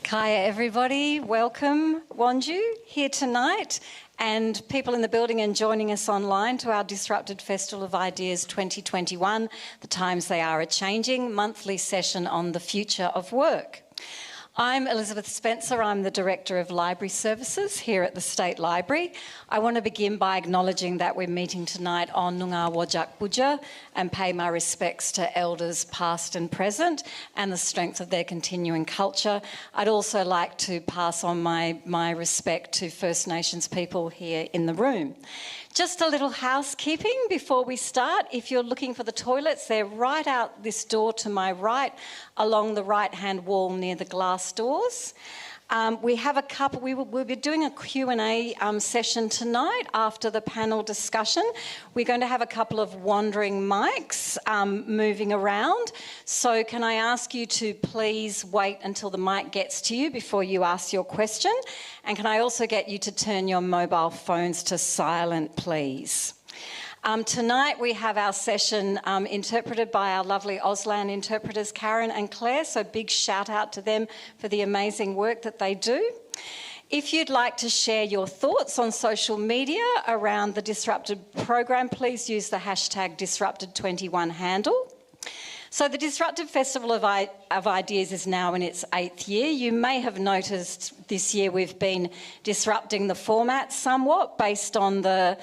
Kaya everybody, welcome Wanju here tonight and people in the building and joining us online to our Disrupted Festival of Ideas 2021, The Times They Are A-Changing, monthly session on the future of work. I'm Elizabeth Spencer, I'm the Director of Library Services here at the State Library. I want to begin by acknowledging that we're meeting tonight on Noongar Whadjuk Budja and pay my respects to elders past and present and the strength of their continuing culture. I'd also like to pass on my respect to First Nations people here in the room. Just a little housekeeping before we start. If you're looking for the toilets, they're right out this door to my right, along the right-hand wall near the glass doors. We have a couple, we'll be doing a Q&A session tonight after the panel discussion. We're going to have a couple of wandering mics moving around. So can I ask you to please wait until the mic gets to you before you ask your question? And can I also get you to turn your mobile phones to silent, please? Tonight we have our session interpreted by our lovely Auslan interpreters Karen and Claire, so big shout out to them for the amazing work that they do. If you'd like to share your thoughts on social media around the Disrupted program, please use the hashtag Disrupted21 handle. So the Disrupted Festival of Ideas is now in its 8th year. You may have noticed this year we've been disrupting the format somewhat based on the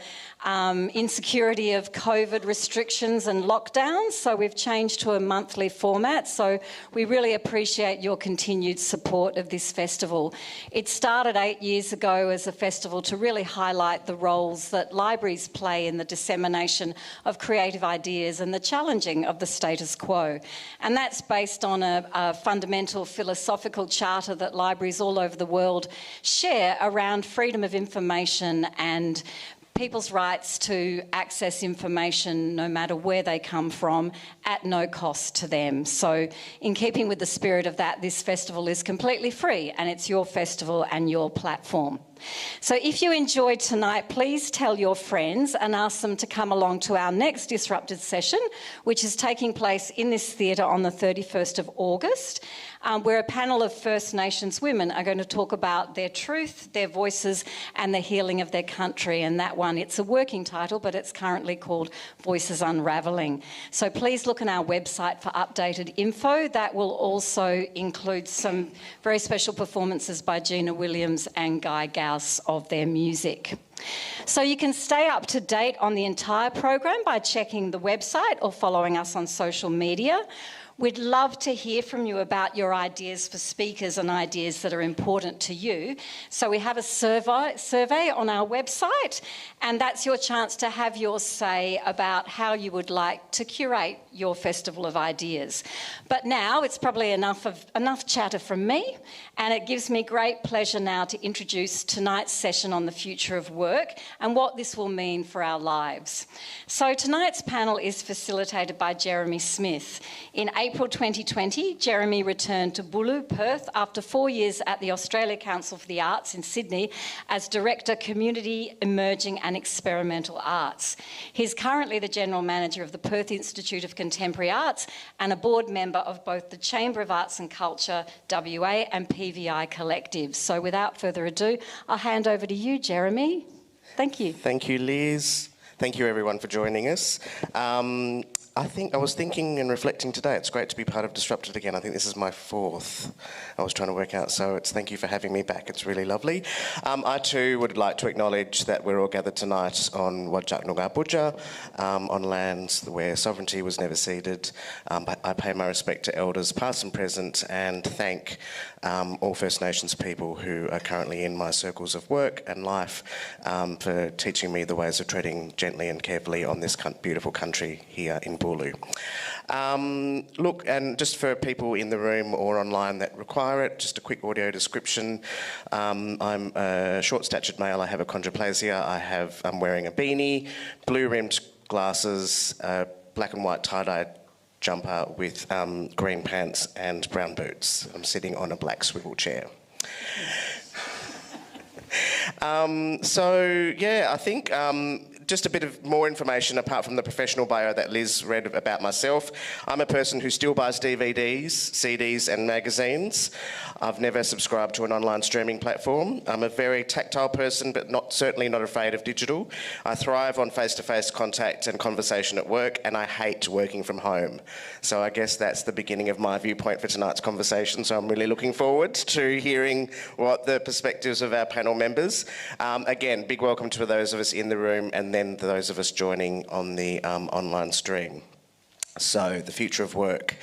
insecurity of COVID restrictions and lockdowns. So we've changed to a monthly format. So we really appreciate your continued support of this festival. It started 8 years ago as a festival to really highlight the roles that libraries play in the dissemination of creative ideas and the challenging of the status quo. And that's based on a fundamental philosophical charter that libraries all over the world share around freedom of information and people's rights to access information no matter where they come from at no cost to them. So in keeping with the spirit of that, this festival is completely free and it's your festival and your platform. So if you enjoyed tonight, please tell your friends and ask them to come along to our next Disrupted session, which is taking place in this theatre on the 31st of August, where a panel of First Nations women are going to talk about their truth, their voices and the healing of their country. And that one, it's a working title, but it's currently called Voices Unravelling. So please look on our website for updated info. That will also include some very special performances by Gina Williams and Guy Gowes of their music. So you can stay up to date on the entire program by checking the website or following us on social media. We'd love to hear from you about your ideas for speakers and ideas that are important to you. So we have a survey on our website, and that's your chance to have your say about how you would like to curate your Festival of Ideas. But now it's probably enough chatter from me, and it gives me great pleasure now to introduce tonight's session on the future of work and what this will mean for our lives. So tonight's panel is facilitated by Jeremy Smith. In April 2020, Jeremy returned to Bulu, Perth, after 4 years at the Australia Council for the Arts in Sydney as Director, Community, Emerging and Experimental Arts. He's currently the General Manager of the Perth Institute of Contemporary Arts and a board member of both the Chamber of Arts and Culture, WA, and PVI Collective. So without further ado, I'll hand over to you, Jeremy. Thank you. Thank you, Liz. Thank you, everyone, for joining us. I was thinking and reflecting today, it's great to be part of Disrupted again. I think this is my 4th. I was trying to work out, so thank you for having me back. It's really lovely. I too would like to acknowledge that we're all gathered tonight on Whadjuk Noongar Budja, on lands where sovereignty was never ceded. I pay my respect to elders past and present and thank all First Nations people who are currently in my circles of work and life for teaching me the ways of treading gently and carefully on this beautiful country here in Bulu. Look, and just for people in the room or online that require it, just a quick audio description. I'm a short-statured male. I have achondroplasia. I'm wearing a beanie, blue-rimmed glasses, black and white tie-dye jumper with green pants and brown boots. I'm sitting on a black swivel chair. I think just a bit of more information apart from the professional bio that Liz read about myself. I'm a person who still buys DVDs, CDs and magazines. I've never subscribed to an online streaming platform. I'm a very tactile person, but certainly not afraid of digital. I thrive on face-to-face contact and conversation at work, and I hate working from home. So I guess that's the beginning of my viewpoint for tonight's conversation. So I'm really looking forward to hearing what the perspectives of our panel members. Again, big welcome to those of us in the room and then those of us joining on the online stream. So, the future of work.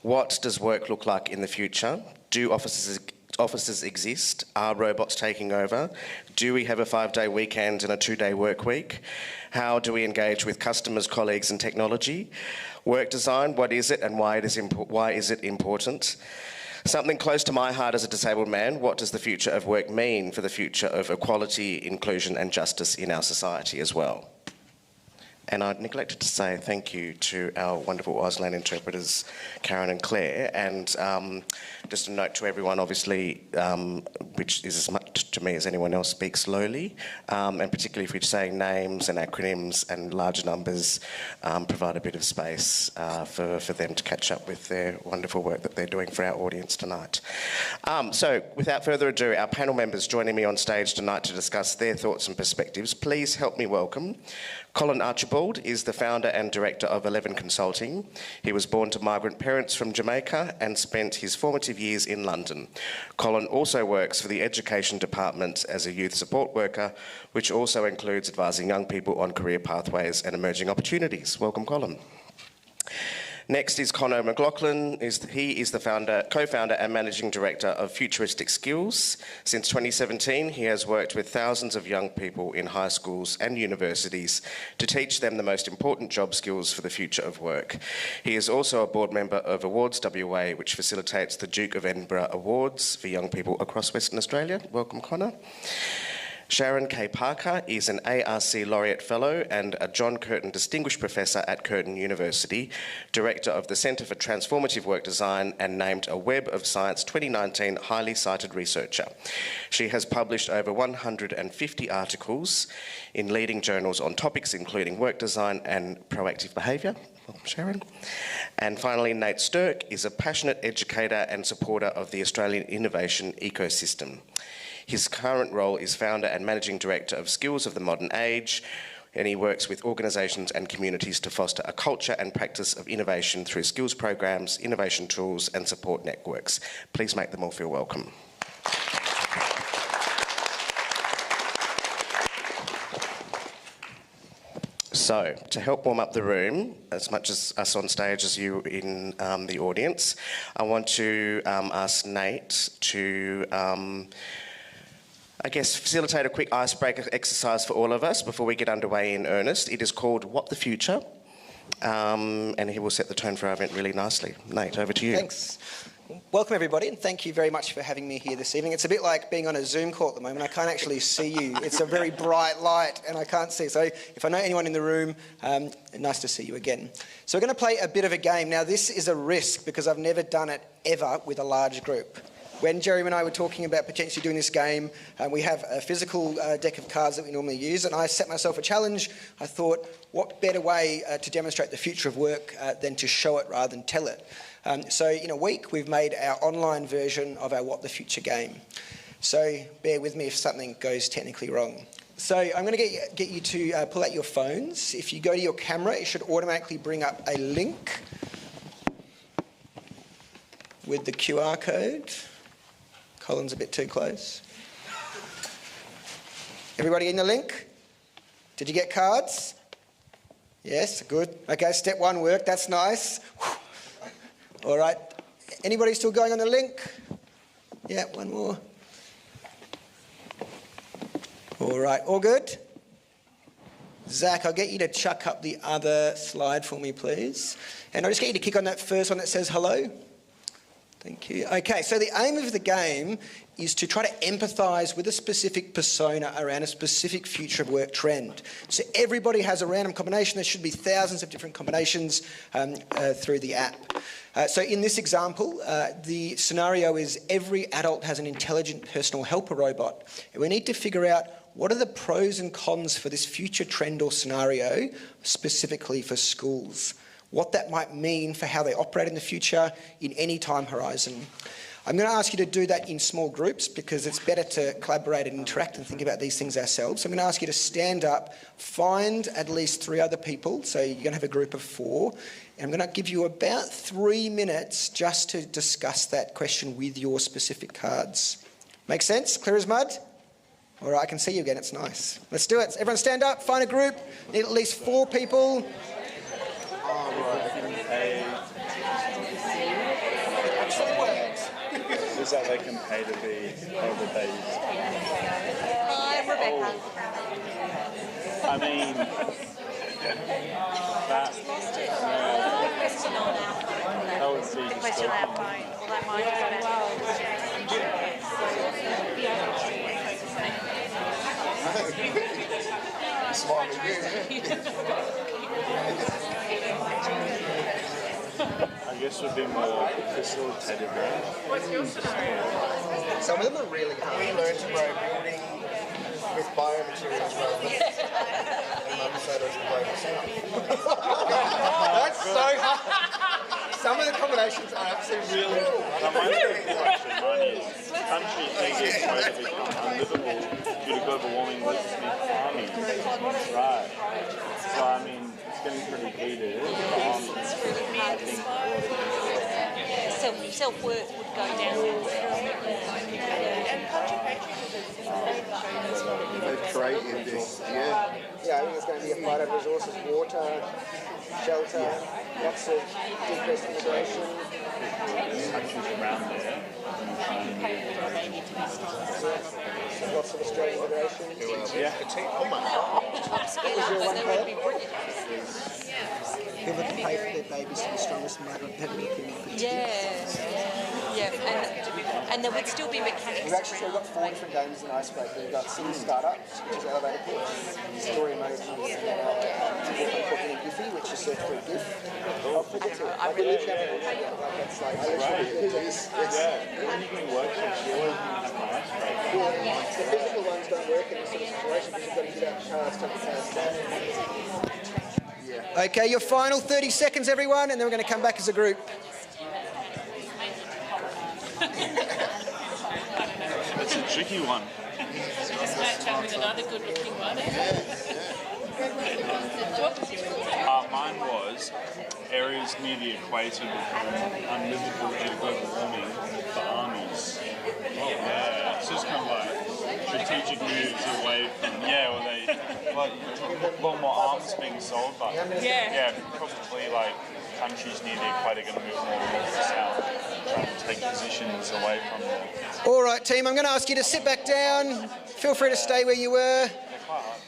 What does work look like in the future? Do offices exist? Are robots taking over? Do we have a 5-day weekend and a 2-day work week? How do we engage with customers, colleagues and technology? Work design, what is it and why is it important? Something close to my heart as a disabled man, what does the future of work mean for the future of equality, inclusion and justice in our society as well? And I neglected to say thank you to our wonderful Auslan interpreters, Karen and Claire, and just a note to everyone, obviously, which is as much to me as anyone else, speak slowly, and particularly if you're saying names and acronyms and large numbers, provide a bit of space for them to catch up with their wonderful work that they're doing for our audience tonight. So, without further ado, our panel members joining me on stage tonight to discuss their thoughts and perspectives, please help me welcome Colin Archibald is the founder and director of 11 Consulting. He was born to migrant parents from Jamaica and spent his formative years in London. Colin also works for the Education Department as a youth support worker, which also includes advising young people on career pathways and emerging opportunities. Welcome, Colin. Next is Conor McLaughlin. He is the co-founder and managing director of Futuristic Skills. Since 2017, he has worked with thousands of young people in high schools and universities to teach them the most important job skills for the future of work. He is also a board member of Awards WA, which facilitates the Duke of Edinburgh Awards for young people across Western Australia. Welcome, Conor. Sharon K. Parker is an ARC Laureate Fellow and a John Curtin Distinguished Professor at Curtin University, Director of the Centre for Transformative Work Design and named a Web of Science 2019 Highly Cited Researcher. She has published over 150 articles in leading journals on topics including work design and proactive behaviour. Welcome, Sharon. And finally, Nate Stirk is a passionate educator and supporter of the Australian innovation ecosystem. His current role is founder and managing director of Skills of the Modern Age, and he works with organisations and communities to foster a culture and practice of innovation through skills programs, innovation tools and support networks. Please make them all feel welcome. So, to help warm up the room, as much as us on stage as you in the audience, I want to ask Nate to I guess, facilitate a quick icebreaker exercise for all of us before we get underway in earnest. It is called What the Future, and he will set the tone for our event really nicely. Nate, over to you. Thanks. Welcome, everybody, and thank you very much for having me here this evening. It's a bit like being on a Zoom call at the moment. I can't actually see you. It's a very bright light, and I can't see. So if I know anyone in the room, nice to see you again. So we're going to play a bit of a game. Now, this is a risk because I've never done it ever with a large group. When Jerry and I were talking about potentially doing this game, we have a physical deck of cards that we normally use, and I set myself a challenge. I thought, what better way to demonstrate the future of work than to show it rather than tell it? So in a week, we've made our online version of our What the Future game. So bear with me if something goes technically wrong. So I'm going to get you to pull out your phones. If you go to your camera, it should automatically bring up a link with the QR code. Colin's a bit too close. Everybody in the link? Did you get cards? Yes, good. Okay, step one worked, that's nice. All right, anybody still going on the link? Yeah, one more. All right, all good? Zach, I'll get you to chuck up the other slide for me, please. And I'll just get you to click on that first one that says hello. Thank you. Okay, so the aim of the game is to try to empathise with a specific persona around a specific future of work trend. So everybody has a random combination. There should be thousands of different combinations through the app. So in this example, the scenario is every adult has an intelligent personal helper robot. And we need to figure out what are the pros and cons for this future trend or scenario, specifically for schools? What that might mean for how they operate in the future in any time horizon. I'm going to ask you to do that in small groups because it's better to collaborate and interact and think about these things ourselves. So I'm going to ask you to stand up, find at least 3 other people, so you're going to have a group of 4, and I'm going to give you about 3 minutes just to discuss that question with your specific cards. Make sense? Clear as mud? All right, I can see you again, it's nice. Let's do it. Everyone stand up, find a group, need at least 4 people. Is that they can pay to be over babies? Hi, Rebecca. I mean, that would be The question I have mine, well, that might have I guess would be more facilitated, right? What's your scenario? Some of them are really hard. We learned to grow building with biomaterials rather than mum said us to blow this up. That's so hard. Some of the combinations are absolutely really Mine is countries they get trying to become unlivable due to global warming with farming. Right. So I mean, it's getting pretty heated. I think Self-worth would go down. They've created this, yeah. Yeah, I think it's going to be a fight over resources, water, shelter, lots of decreased immigration. countries around there. Lots of Australian immigration. Yeah. Oh my God. Who would pay for their babies to be strongest migrant people? And there would still be mechanics. We've actually got 4 different games in Icebreaker. We've got City Startups, which is elevator pitch, Story Mode, Giphy, which is search for a GIF. I'll forget to it. I really that's like, I literally Yes. When you can work for sure, the physical ones don't work in this sort of situation because you've got to get out cards, take the cards down. Okay, your final 30 seconds, everyone, and then we're going to come back as a group. it's a tricky one. Just match up with another good-looking one. Mine was areas near the equator become unlivable due to global warming for armies. Yeah, it's just kind of like strategic moves away from, a lot more arms being sold, but probably like countries near the equator are going to move more towards the south, trying to take positions away from them. All right, team, I'm going to ask you to sit back down. Feel free to stay where you were,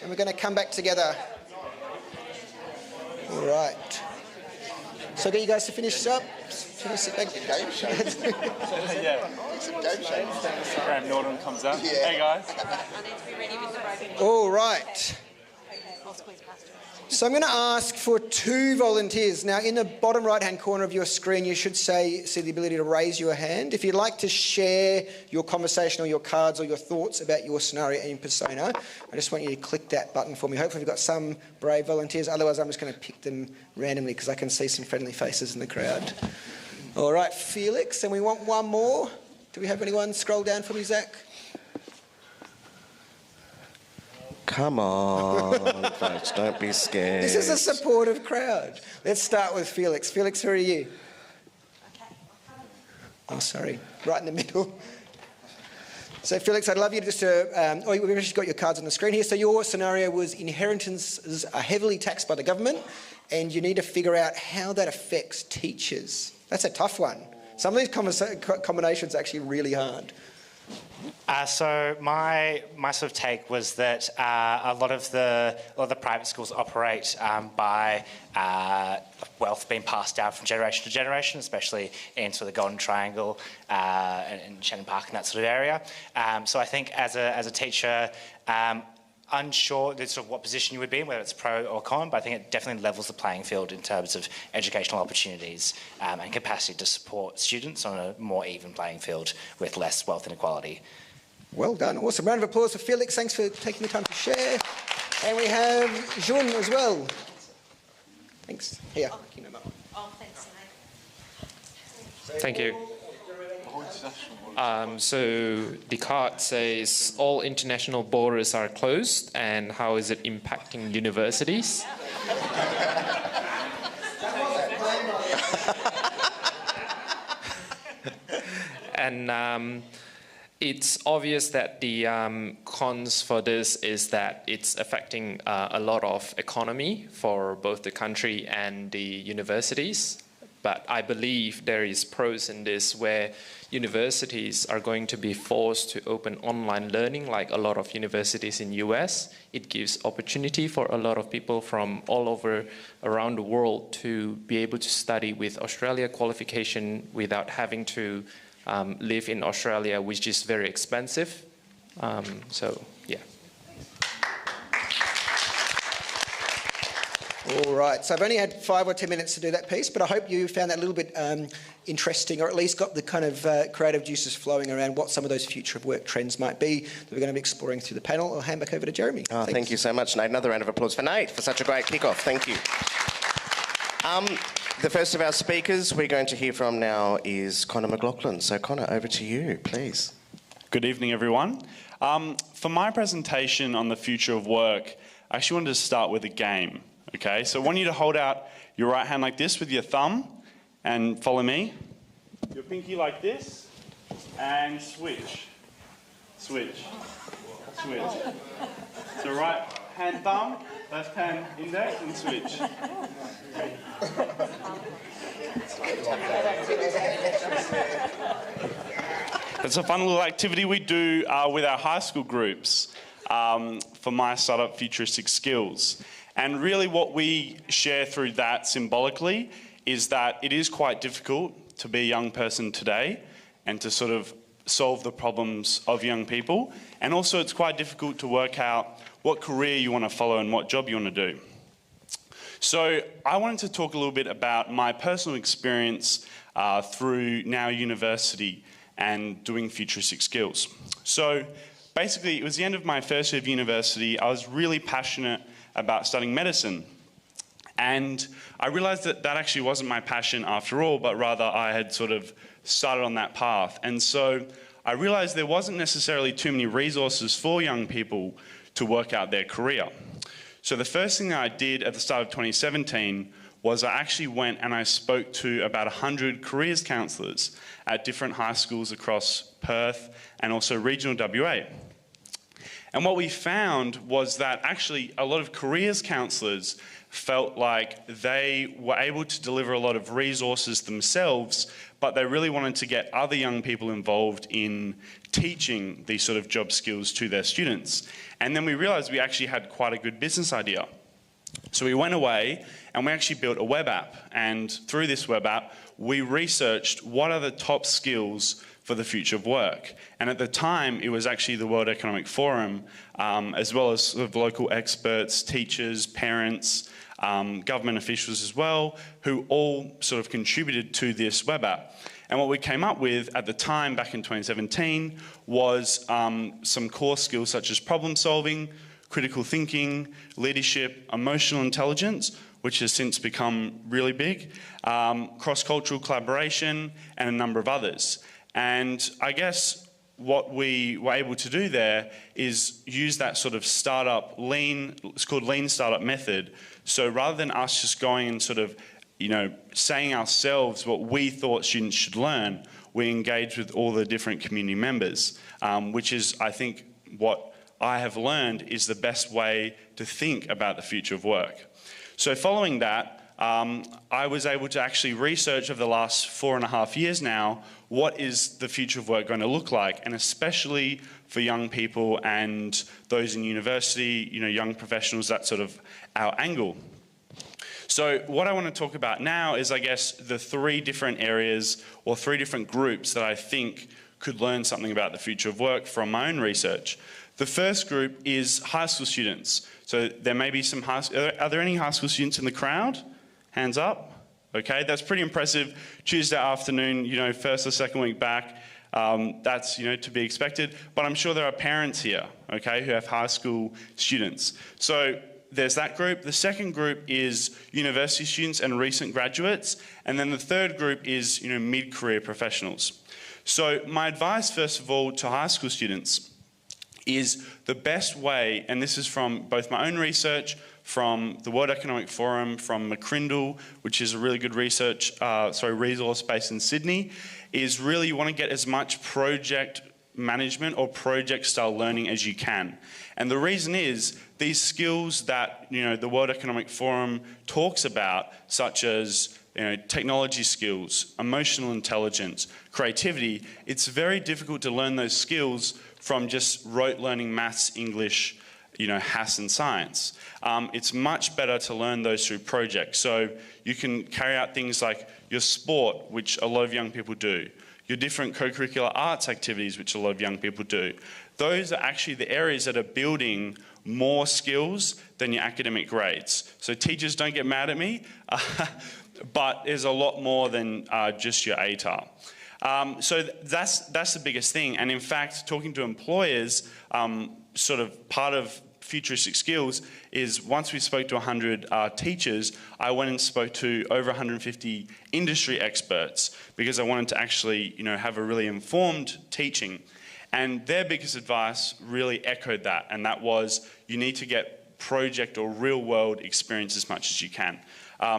and we're going to come back together. All right. So I get you guys to finish this up. Should we sit back? Game show. Yeah. It's a game show. Graham Norton comes up. Hey guys. All right. So I'm going to ask for 2 volunteers. Now, in the bottom right-hand corner of your screen, you should see the ability to raise your hand. If you'd like to share your conversation or your cards or your thoughts about your scenario and persona, I just want you to click that button for me. Hopefully we've got some brave volunteers. Otherwise, I'm just going to pick them randomly because I can see some friendly faces in the crowd. All right, Felix, and we want one more. Do we have anyone? Scroll down for me, Zach. Come on, folks, don't be scared. This is a supportive crowd. Let's start with Felix. Felix, who are you? Oh, sorry. Right in the middle. So, Felix, I'd love you just to... we've actually got your cards on the screen here. So your scenario was inheritances are heavily taxed by the government, and you need to figure out how that affects teachers. That's a tough one. Some of these combinations are actually really hard. So my sort of take was that a lot of the private schools operate by wealth being passed down from generation to generation, especially in sort of the Golden Triangle and Shannon Park and that sort of area. So I think as a teacher, unsure sort of what position you would be in, whether it's pro or con, but I think it definitely levels the playing field in terms of educational opportunities and capacity to support students on a more even playing field with less wealth inequality. Well done. Awesome. Round of applause for Felix. Thanks for taking the time to share. And we have Jean as well. Thanks. Here. Oh, thanks, Thank you. So the card says all international borders are closed, and how is it impacting universities? And it's obvious that the cons for this is that it's affecting a lot of economy for both the country and the universities. But I believe there is pros in this where universities are going to be forced to open online learning like a lot of universities in US. It gives opportunity for a lot of people from all over around the world to be able to study with Australia qualification without having to live in Australia, which is very expensive. So, yeah. All right, so I've only had 5 or 10 minutes to do that piece, but I hope you found that a little bit interesting, or at least got the kind of creative juices flowing around what some of those future of work trends might be that we're going to be exploring through the panel. I'll hand back over to Jeremy. Oh, thank you so much, Nate. Another round of applause for Nate for such a great kickoff. Thank you. The first of our speakers we're going to hear from now is Connor McLaughlin. So, Connor, over to you, please. Good evening, everyone. For my presentation on the future of work, I actually wanted to start with a game. Okay, so I want you to hold out your right hand like this with your thumb and follow me. Your pinky like this and switch. Switch. Switch. So right hand thumb, left hand index and switch. It's a fun little activity we do with our high school groups for my startup Futuristic Skills. And really what we share through that symbolically is that it is quite difficult to be a young person today and to sort of solve the problems of young people. And also it's quite difficult to work out what career you want to follow and what job you want to do. So I wanted to talk a little bit about my personal experience through now university and doing Futuristic Skills. So basically it was the end of my first year of university. I was really passionate about studying medicine. And I realized that that actually wasn't my passion after all, but rather I had sort of started on that path. And so I realized there wasn't necessarily too many resources for young people to work out their career. So the first thing that I did at the start of 2017 was I actually went and I spoke to about 100 careers counsellors at different high schools across Perth and also regional WA. And what we found was that actually a lot of careers counsellors felt like they were able to deliver a lot of resources themselves, but they really wanted to get other young people involved in teaching these sort of job skills to their students. And then we realised we actually had quite a good business idea. So we went away and we actually built a web app. And through this web app, we researched what are the top skills for the future of work. And at the time, it was actually the World Economic Forum, as well as sort of local experts, teachers, parents, government officials as well, who all sort of contributed to this web app. And what we came up with at the time, back in 2017, was some core skills such as problem solving, critical thinking, leadership, emotional intelligence, which has since become really big, cross-cultural collaboration, and a number of others. And I guess what we were able to do there is use that sort of startup lean, it's called lean startup method. So rather than us just going and sort of, saying ourselves what we thought students should learn, we engaged with all the different community members, which is, I think, what I have learned is the best way to think about the future of work. So following that, I was able to actually research over the last 4.5 years now, what is the future of work going to look like, and especially for young people and those in university, young professionals, that's sort of our angle. So what I want to talk about now is, I guess, the 3 different areas or 3 different groups that I think could learn something about the future of work from my own research. The first group is high school students. So there may be some are there any high school students in the crowd? Hands up. Okay, that's pretty impressive. Tuesday afternoon, first or second week back. That's to be expected. But I'm sure there are parents here, okay, who have high school students. So there's that group. The second group is university students and recent graduates. And then the third group is mid-career professionals. So my advice, first of all, to high school students is the best way, and this is from both my own research, from the World Economic Forum, from McCrindle, which is a really good resource based in Sydney, is really you want to get as much project management or project style learning as you can. And the reason is these skills that the World Economic Forum talks about, such as technology skills, emotional intelligence, creativity, it's very difficult to learn those skills from just rote learning maths, English, HASS and science. It's much better to learn those through projects. So you can carry out things like your sport, which a lot of young people do, your different co-curricular arts activities, which a lot of young people do. Those are actually the areas that are building more skills than your academic grades. So teachers, don't get mad at me, but there's a lot more than just your ATAR. So that's the biggest thing. And in fact, talking to employers, sort of part of Futuristic Skills is once we spoke to 100 teachers, I went and spoke to over 150 industry experts because I wanted to actually, have a really informed teaching. And their biggest advice really echoed that, and that was you need to get project or real-world experience as much as you can.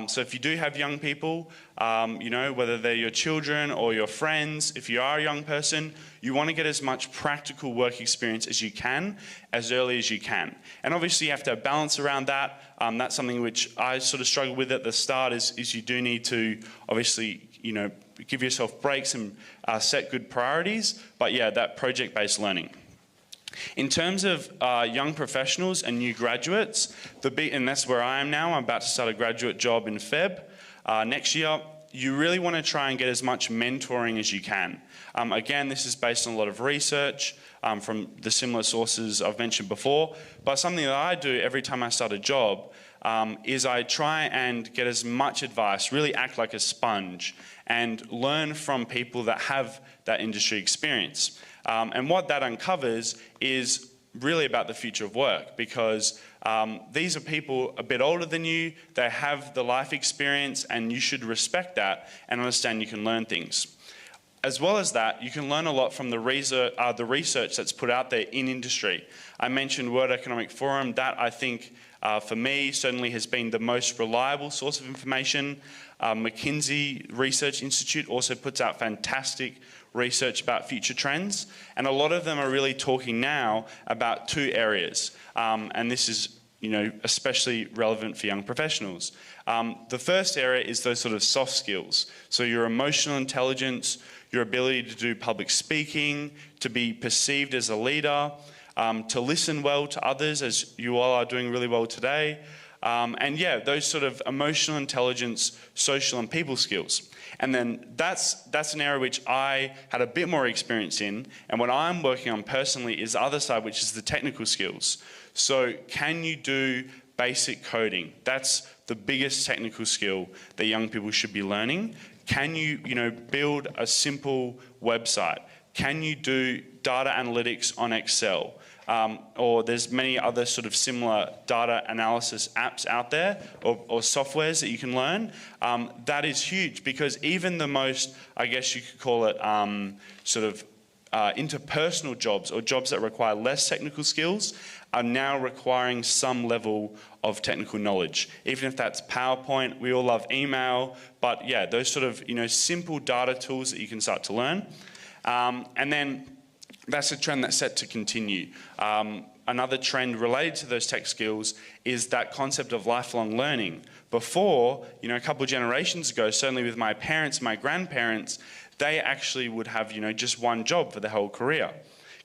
So if you do have young people, whether they're your children or your friends, if you are a young person, you want to get as much practical work experience as you can, as early as you can. And obviously you have to have balance around that. That's something which I sort of struggled with at the start is you do need to obviously, give yourself breaks and set good priorities. But yeah, that project-based learning. In terms of young professionals and new graduates, and that's where I am now, I'm about to start a graduate job in Feb next year, you really want to try and get as much mentoring as you can. Again, this is based on a lot of research from the similar sources I've mentioned before, but something that I do every time I start a job is I try and get as much advice, really act like a sponge, and learn from people that have that industry experience. And what that uncovers is really about the future of work, because these are people a bit older than you, they have the life experience, and you should respect that and understand you can learn things. As well as that, you can learn a lot from the research that's put out there in industry. I mentioned World Economic Forum. That, I think, for me, certainly has been the most reliable source of information. McKinsey Research Institute also puts out fantastic research about future trends, and a lot of them are really talking now about two areas, and this is especially relevant for young professionals. The first area is those sort of soft skills, so your emotional intelligence, your ability to do public speaking, to be perceived as a leader, to listen well to others, as you all are doing really well today, and yeah, those sort of emotional intelligence, social and people skills. And then that's an area which I had a bit more experience in, and what I'm working on personally is the other side, which is the technical skills. So can you do basic coding? That's the biggest technical skill that young people should be learning. Can you, build a simple website? Can you do data analytics on Excel? Or there's many other sort of similar data analysis apps out there, or softwares that you can learn. That is huge, because even the most, I guess you could call it, interpersonal jobs, or jobs that require less technical skills, are now requiring some level of technical knowledge. Even if that's PowerPoint, we all love email, but yeah, those sort of simple data tools that you can start to learn. And then that's a trend that's set to continue. Another trend related to those tech skills is that concept of lifelong learning. Before, a couple of generations ago, certainly with my parents, my grandparents, they actually would have, just one job for their whole career.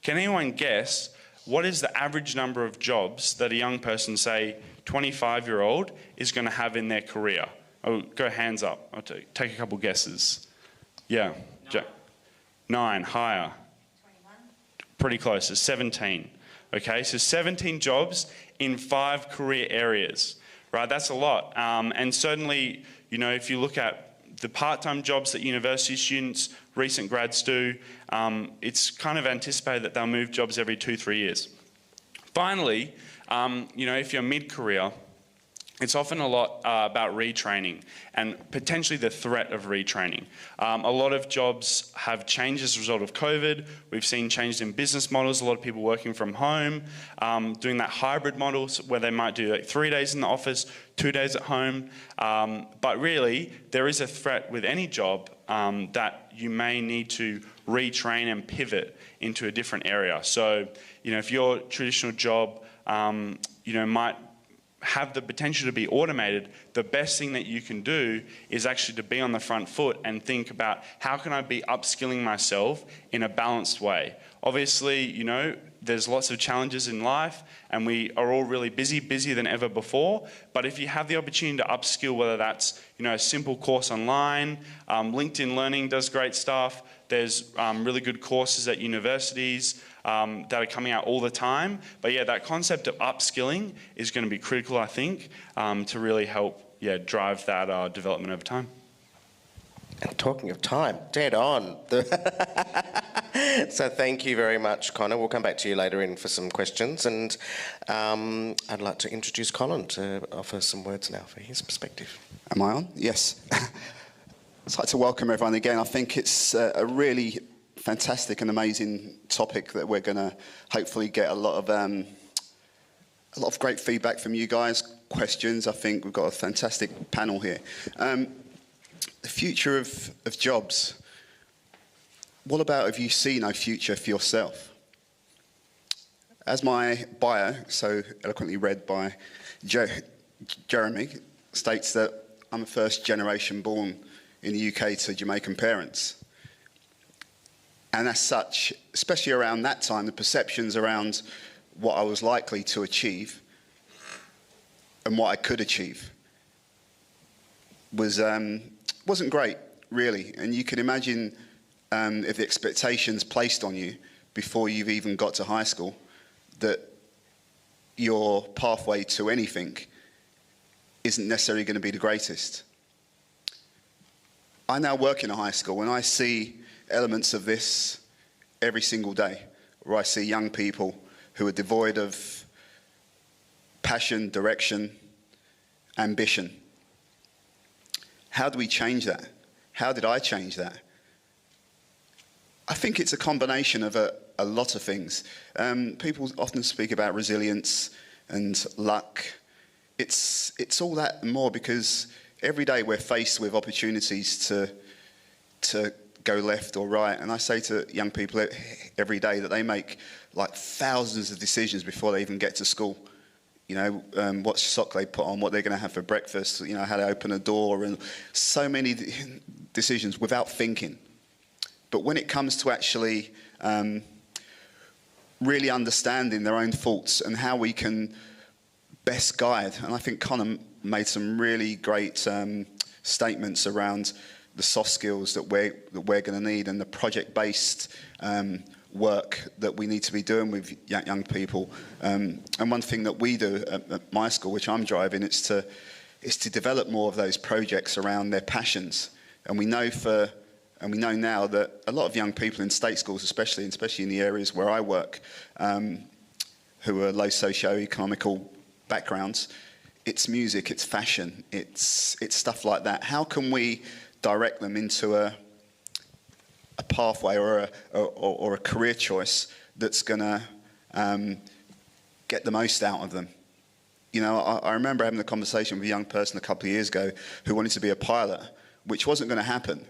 Can anyone guess what is the average number of jobs that a young person, say 25-year-old, is going to have in their career? Oh, go hands up. I'll take a couple guesses. Yeah. 9, higher. 21. Pretty close, it's 17. Okay, so 17 jobs in 5 career areas, right? That's a lot. And certainly, if you look at the part-time jobs that university students, recent grads do, it's kind of anticipated that they'll move jobs every 2-3 years. Finally, if you're mid-career, it's often a lot about retraining and potentially the threat of retraining. A lot of jobs have changed as a result of COVID. We've seen changes in business models, a lot of people working from home, doing that hybrid model where they might do like 3 days in the office, 2 days at home. But really, there is a threat with any job that you may need to retrain and pivot into a different area. So, if your traditional job, might have the potential to be automated, the best thing that you can do is actually to be on the front foot and think about how can I be upskilling myself in a balanced way. Obviously, there's lots of challenges in life and we are all really busy, busier than ever before. But if you have the opportunity to upskill, whether that's, a simple course online, LinkedIn Learning does great stuff. There's really good courses at universities that are coming out all the time. But yeah, that concept of upskilling is going to be critical, I think, to really help drive that development over time. And talking of time, dead on. So thank you very much, Connor. We'll come back to you later in for some questions. And I'd like to introduce Colin to offer some words now for his perspective. Am I on? Yes. I'd like to welcome everyone again. I think it's a really fantastic and amazing topic that we're going to hopefully get a lot of great feedback from you guys, questions. I think we've got a fantastic panel here. The future of jobs. What about if you see no future for yourself? As my bio, so eloquently read by Jeremy, states that I'm a first generation born in the UK to Jamaican parents. And as such, especially around that time, the perceptions around what I was likely to achieve and what I could achieve wasn't great, really. And you can imagine if the expectations placed on you before you've even got to high school, that your pathway to anything isn't necessarily going to be the greatest. I now work in a high school and I see elements of this every single day, where I see young people who are devoid of passion, direction, ambition. How do we change that? How did I change that? I think it's a combination of a lot of things. People often speak about resilience and luck. It's all that and more, because every day we're faced with opportunities to go left or right. And I say to young people every day that they make like thousands of decisions before they even get to school. What sock they put on, what they're going to have for breakfast, how to open a door, and so many decisions without thinking. But when it comes to actually really understanding their own thoughts and how we can best guide, and I think Connor made some really great statements around the soft skills that we're going to need, and the project-based work that we need to be doing with young people. And one thing that we do at my school, which I'm driving, is to develop more of those projects around their passions. And we know now that a lot of young people in state schools, especially in the areas where I work, who are low socio-economical backgrounds, it's music, it's fashion, it's stuff like that. How can we direct them into a pathway or a career choice that's going to get the most out of them? I remember having a conversation with a young person a couple of years ago who wanted to be a pilot, which wasn't going to happen.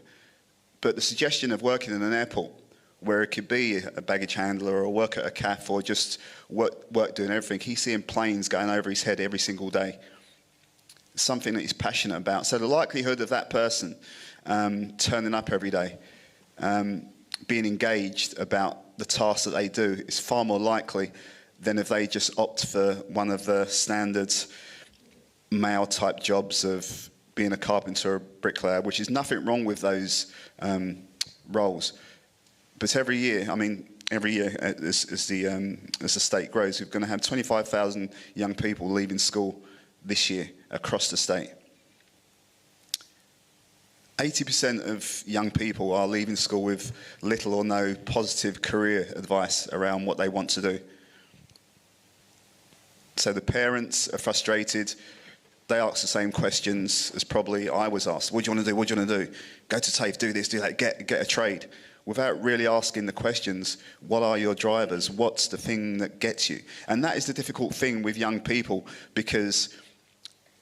But the suggestion of working in an airport, where it could be a baggage handler or work at a cafe or just work doing everything, he's seeing planes going over his head every single day. It's something that he's passionate about. So the likelihood of that person turning up every day, being engaged about the tasks that they do, is far more likely than if they just opt for one of the standard male-type jobs of being a carpenter or a bricklayer, which is nothing wrong with those roles. But every year as the state grows, we're going to have 25,000 young people leaving school this year across the state. 80% of young people are leaving school with little or no positive career advice around what they want to do. So the parents are frustrated. They ask the same questions as probably I was asked. What do you want to do? What do you want to do? Go to TAFE, do this, do that, get a trade. Without really asking the questions, what are your drivers? What's the thing that gets you? And that is the difficult thing with young people, because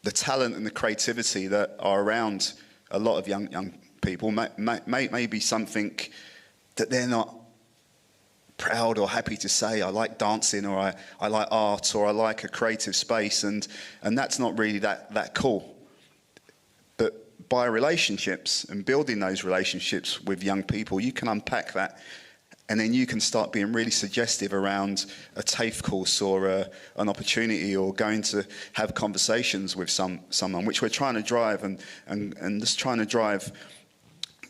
the talent and the creativity that are around a lot of young people may be something that they're not proud or happy to say. I like dancing, or I like art, or I like a creative space, and that's not really that cool. But by relationships and building those relationships with young people, you can unpack that, and then you can start being really suggestive around a TAFE course or an opportunity, or going to have conversations with someone, which we're trying to drive, and just trying to drive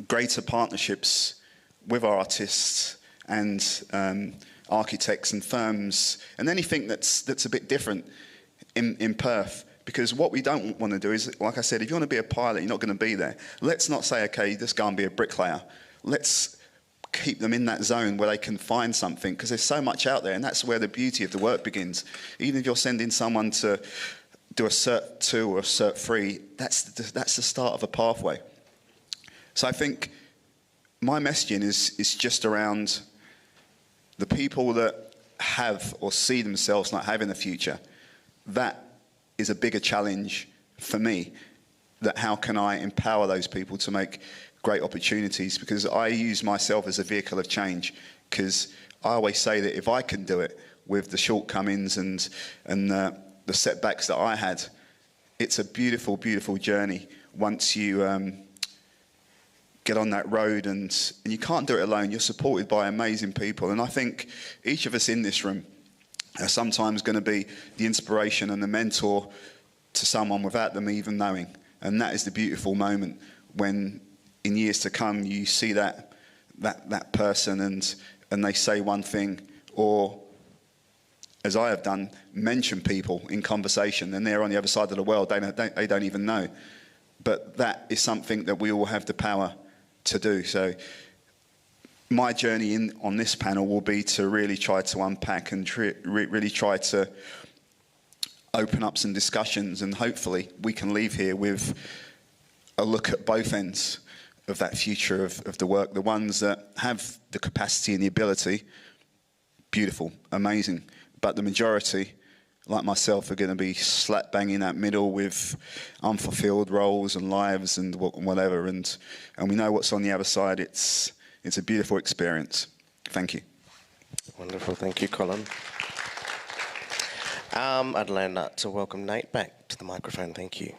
greater partnerships with artists and architects and firms and anything that's a bit different in Perth. Because what we don't want to do is, like I said, if you want to be a pilot, you're not going to be there. Let's not say, okay, just go and be a bricklayer. Let's keep them in that zone where they can find something, because there's so much out there, and that's where the beauty of the work begins. Even if you're sending someone to do a Cert 2 or a Cert 3, that's the start of a pathway. So I think my messaging is just around the people that have or see themselves not having a future. That is a bigger challenge for me, that how can I empower those people to make great opportunities, because I use myself as a vehicle of change, because I always say that if I can do it with the shortcomings and the setbacks that I had, it's a beautiful, beautiful journey once you get on that road, and you can't do it alone. You're supported by amazing people, and I think each of us in this room are sometimes going to be the inspiration and the mentor to someone without them even knowing. And that is the beautiful moment when in years to come you see that person and they say one thing, or as I have done, mention people in conversation, and they're on the other side of the world, they don't even know. But that is something that we all have the power to do. So my journey on this panel will be to really try to unpack and really try to open up some discussions, and hopefully we can leave here with a look at both ends of that future of the work. The ones that have the capacity and the ability, beautiful, amazing. But the majority, like myself, are going to be slap bang in that middle with unfulfilled roles and lives and whatever. And we know what's on the other side. It's a beautiful experience. Thank you. Wonderful. Thank you, Colin. I'd like to welcome Nate back to the microphone. Thank you.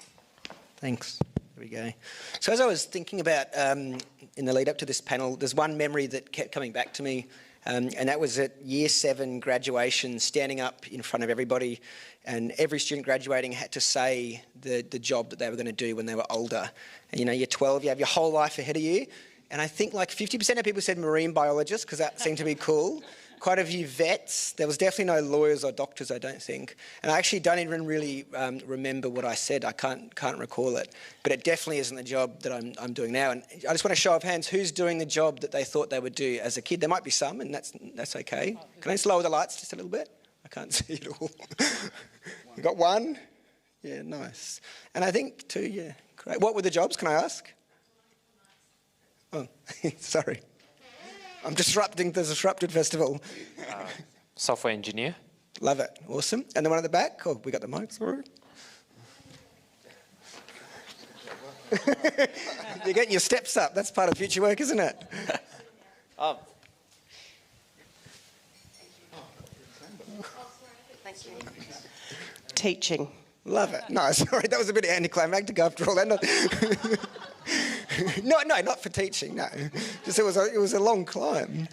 Thanks. There we go. So as I was thinking about in the lead up to this panel, there's one memory that kept coming back to me, and that was at Year 7 graduation, standing up in front of everybody, and every student graduating had to say the job that they were going to do when they were older. And you know, you're 12, you have your whole life ahead of you, and I think like 50% of people said marine biologist, because that seemed to be cool. Quite a few vets. There was definitely no lawyers or doctors, I don't think. And I actually don't even really remember what I said. I can't recall it. But it definitely isn't the job that I'm doing now. And I just want to show of hands, who's doing the job that they thought they would do as a kid? There might be some, and that's okay. Can I just lower the lights just a little bit? I can't see it all. We got one? Yeah, nice. And I think 2, yeah, great. What were the jobs, can I ask? Oh, sorry. I'm disrupting the Disrupted Festival. Software engineer. Love it. Awesome. And the one at the back? Oh, we got the mic, sorry. You're getting your steps up. That's part of future work, isn't it? Thank you. Teaching. Love it. No, sorry, that was a bit anticlimactic after all that. No, not for teaching, no. Just it was a long climb.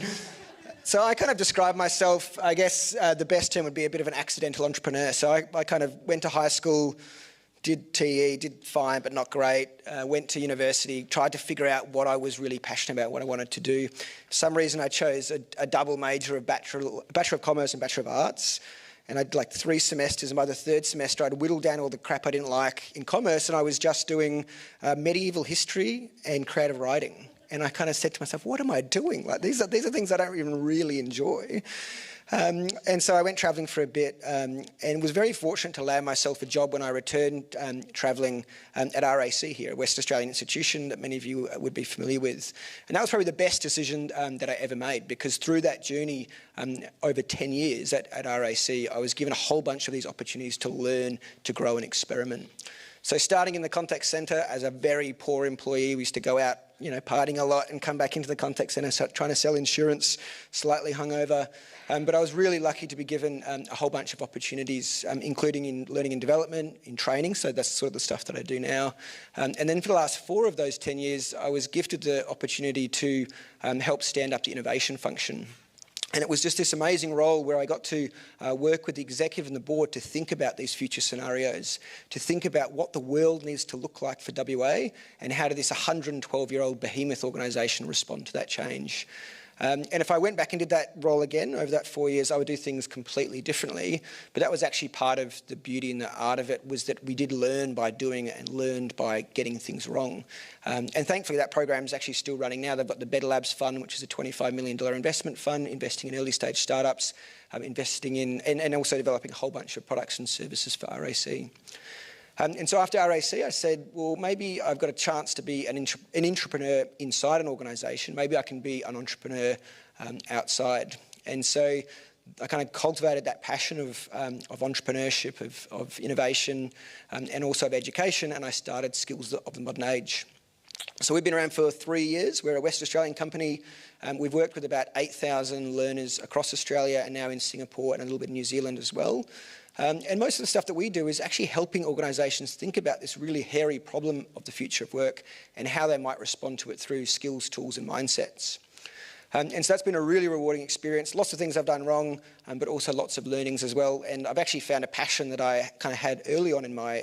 So I kind of describe myself, I guess the best term would be a bit of an accidental entrepreneur. So I kind of went to high school, did TE, did fine but not great, went to university, tried to figure out what I was really passionate about, what I wanted to do. For some reason I chose a double major of Bachelor of Commerce and Bachelor of Arts. and I'd like 3 semesters, and by the 3rd semester I'd whittled down all the crap I didn't like in commerce, and I was just doing medieval history and creative writing. And I kind of said to myself, what am I doing? Like these are things I don't even really enjoy. And so I went travelling for a bit and was very fortunate to land myself a job when I returned travelling at RAC here, a West Australian institution that many of you would be familiar with. And that was probably the best decision that I ever made, because through that journey over 10 years at RAC, I was given a whole bunch of these opportunities to learn, to grow and experiment. So starting in the contact centre as a very poor employee, we used to go out, partying a lot and come back into the contact centre trying to sell insurance, slightly hungover. But I was really lucky to be given a whole bunch of opportunities, including in learning and development, in training, so that's sort of the stuff that I do now. And then for the last 4 of those 10 years, I was gifted the opportunity to help stand up the innovation function. And it was just this amazing role where I got to work with the executive and the board to think about these future scenarios, to think about what the world needs to look like for WA and how did this 112-year-old behemoth organisation respond to that change. And if I went back and did that role again over that 4 years, I would do things completely differently. But that was actually part of the beauty and the art of it, was that we did learn by doing it and learned by getting things wrong. And thankfully that program is actually still running now. They've got the Better Labs Fund, which is a $25 million investment fund, investing in early stage startups, investing in and also developing a whole bunch of products and services for RAC. And so after RAC, I said, well, maybe I've got a chance to be an entrepreneur inside an organisation. Maybe I can be an entrepreneur outside. And so I kind of cultivated that passion of entrepreneurship, of innovation, and also of education, and I started Skills of the Modern Age. So we've been around for 3 years. We're a West Australian company. We've worked with about 8,000 learners across Australia and now in Singapore and a little bit in New Zealand as well. And most of the stuff that we do is actually helping organisations think about this really hairy problem of the future of work and how they might respond to it through skills, tools and mindsets. And so that's been a really rewarding experience. Lots of things I've done wrong, but also lots of learnings as well. And I've actually found a passion that I kind of had early on in my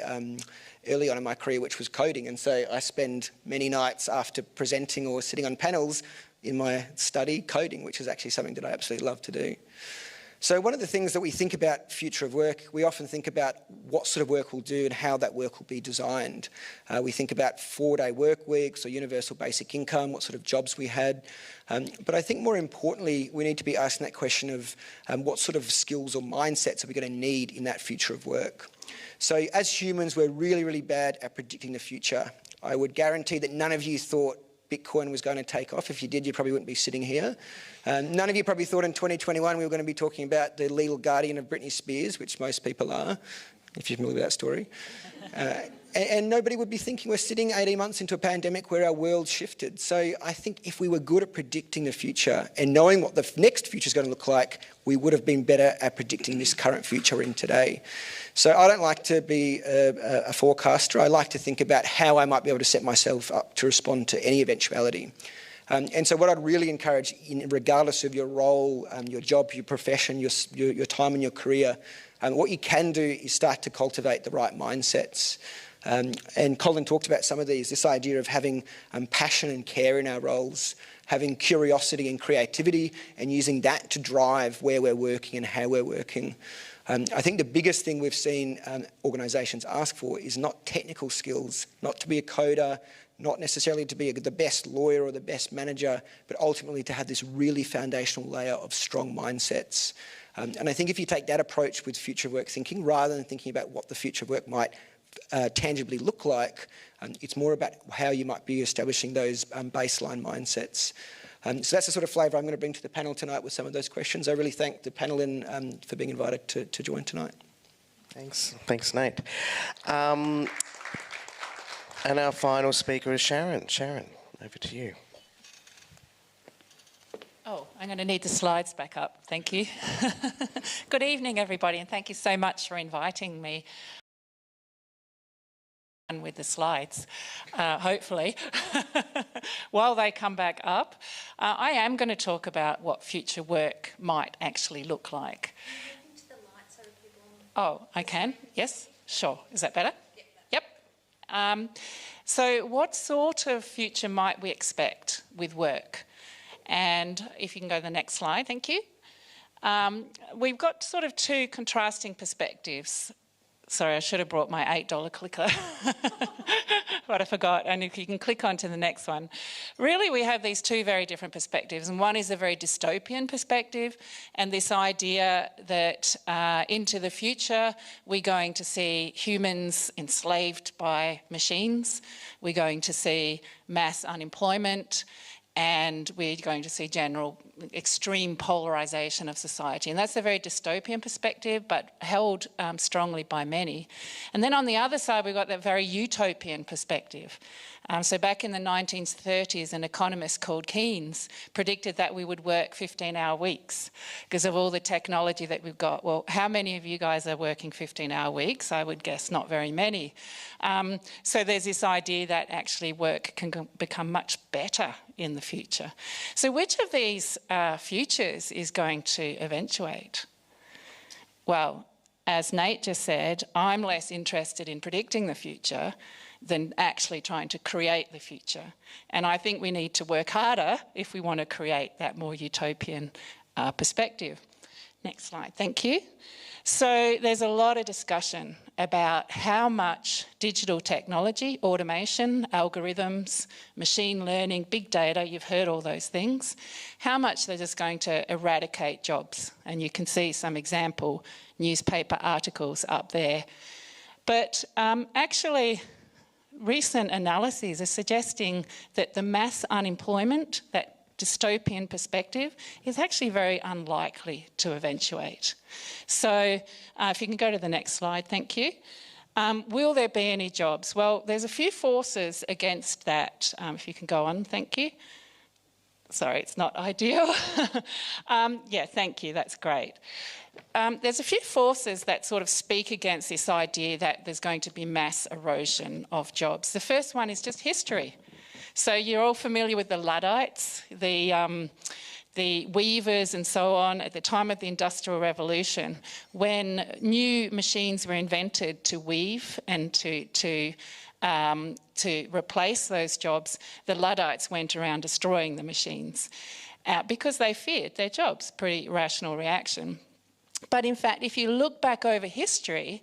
career, which was coding. And so I spend many nights after presenting or sitting on panels in my study coding, which is actually something that I absolutely love to do. So one of the things that we think about future of work, we often think about what sort of work we'll do and how that work will be designed. We think about 4-day work weeks or universal basic income, what sort of jobs we had. But I think more importantly, we need to be asking that question of what sort of skills or mindsets are we going to need in that future of work. So as humans, we're really, really bad at predicting the future. I would guarantee that none of you thought Bitcoin was going to take off. If you did, you probably wouldn't be sitting here. None of you probably thought in 2021 we were going to be talking about the legal guardian of Britney Spears, which most people are, if you're familiar with that story. And nobody would be thinking we're sitting 18 months into a pandemic where our world shifted. So I think if we were good at predicting the future and knowing what the next future is going to look like, we would have been better at predicting this current future we're in today. So I don't like to be a forecaster. I like to think about how I might be able to set myself up to respond to any eventuality. And so what I'd really encourage, regardless of your role, your job, your profession, your time in your career, what you can do is start to cultivate the right mindsets. And Colin talked about some of these, this idea of having passion and care in our roles, having curiosity and creativity, and using that to drive where we're working and how we're working. I think the biggest thing we've seen organisations ask for is not technical skills, not to be a coder, not necessarily to be the best lawyer or the best manager, but ultimately to have this really foundational layer of strong mindsets. And I think if you take that approach with future work thinking, rather than thinking about what the future of work might tangibly look like, it's more about how you might be establishing those baseline mindsets. So that's the sort of flavour I'm going to bring to the panel tonight with some of those questions. I really thank the panel for being invited to join tonight. Thanks, Nate. And our final speaker is Sharon. Sharon, over to you. Oh, I'm going to need the slides back up. Thank you. Good evening, everybody, and thank you so much for inviting me. And with the slides, hopefully, while they come back up, I am going to talk about what future work might actually look like. Oh, I can? Yes? Sure. Is that better? Yep. So what sort of future might we expect with work? And if you can go to the next slide, thank you. We've got sort of two contrasting perspectives. Sorry, I should have brought my $8 clicker, but I forgot. And if you can click on to the next one. Really, we have these two very different perspectives. And one is a very dystopian perspective, and this idea that into the future, we're going to see humans enslaved by machines. We're going to see mass unemployment, and we're going to see general extreme polarisation of society. And that's a very dystopian perspective, but held strongly by many. And then on the other side, we've got that very utopian perspective. So back in the 1930s, an economist called Keynes predicted that we would work 15-hour weeks because of all the technology that we've got. Well, how many of you guys are working 15-hour weeks? I would guess not very many. So there's this idea that actually work can become much better in the future. So which of these futures is going to eventuate? Well, as Nate just said, I'm less interested in predicting the future than actually trying to create the future. And I think we need to work harder if we want to create that more utopian perspective. Next slide, thank you. So there's a lot of discussion about how much digital technology, automation, algorithms, machine learning, big data, you've heard all those things, how much they're just going to eradicate jobs. And you can see some example newspaper articles up there. But actually, recent analyses are suggesting that the mass unemployment, that dystopian perspective, is actually very unlikely to eventuate. So if you can go to the next slide, thank you. Will there be any jobs? Well, there's a few forces against that. If you can go on, thank you. Sorry, it's not ideal. Yeah, thank you, that's great. There's a few forces that sort of speak against this idea that there's going to be mass erosion of jobs. The first one is just history. So you're all familiar with the Luddites, the weavers and so on at the time of the Industrial Revolution, when new machines were invented to weave and to replace those jobs, the Luddites went around destroying the machines because they feared their jobs. Pretty rational reaction. But in fact, if you look back over history,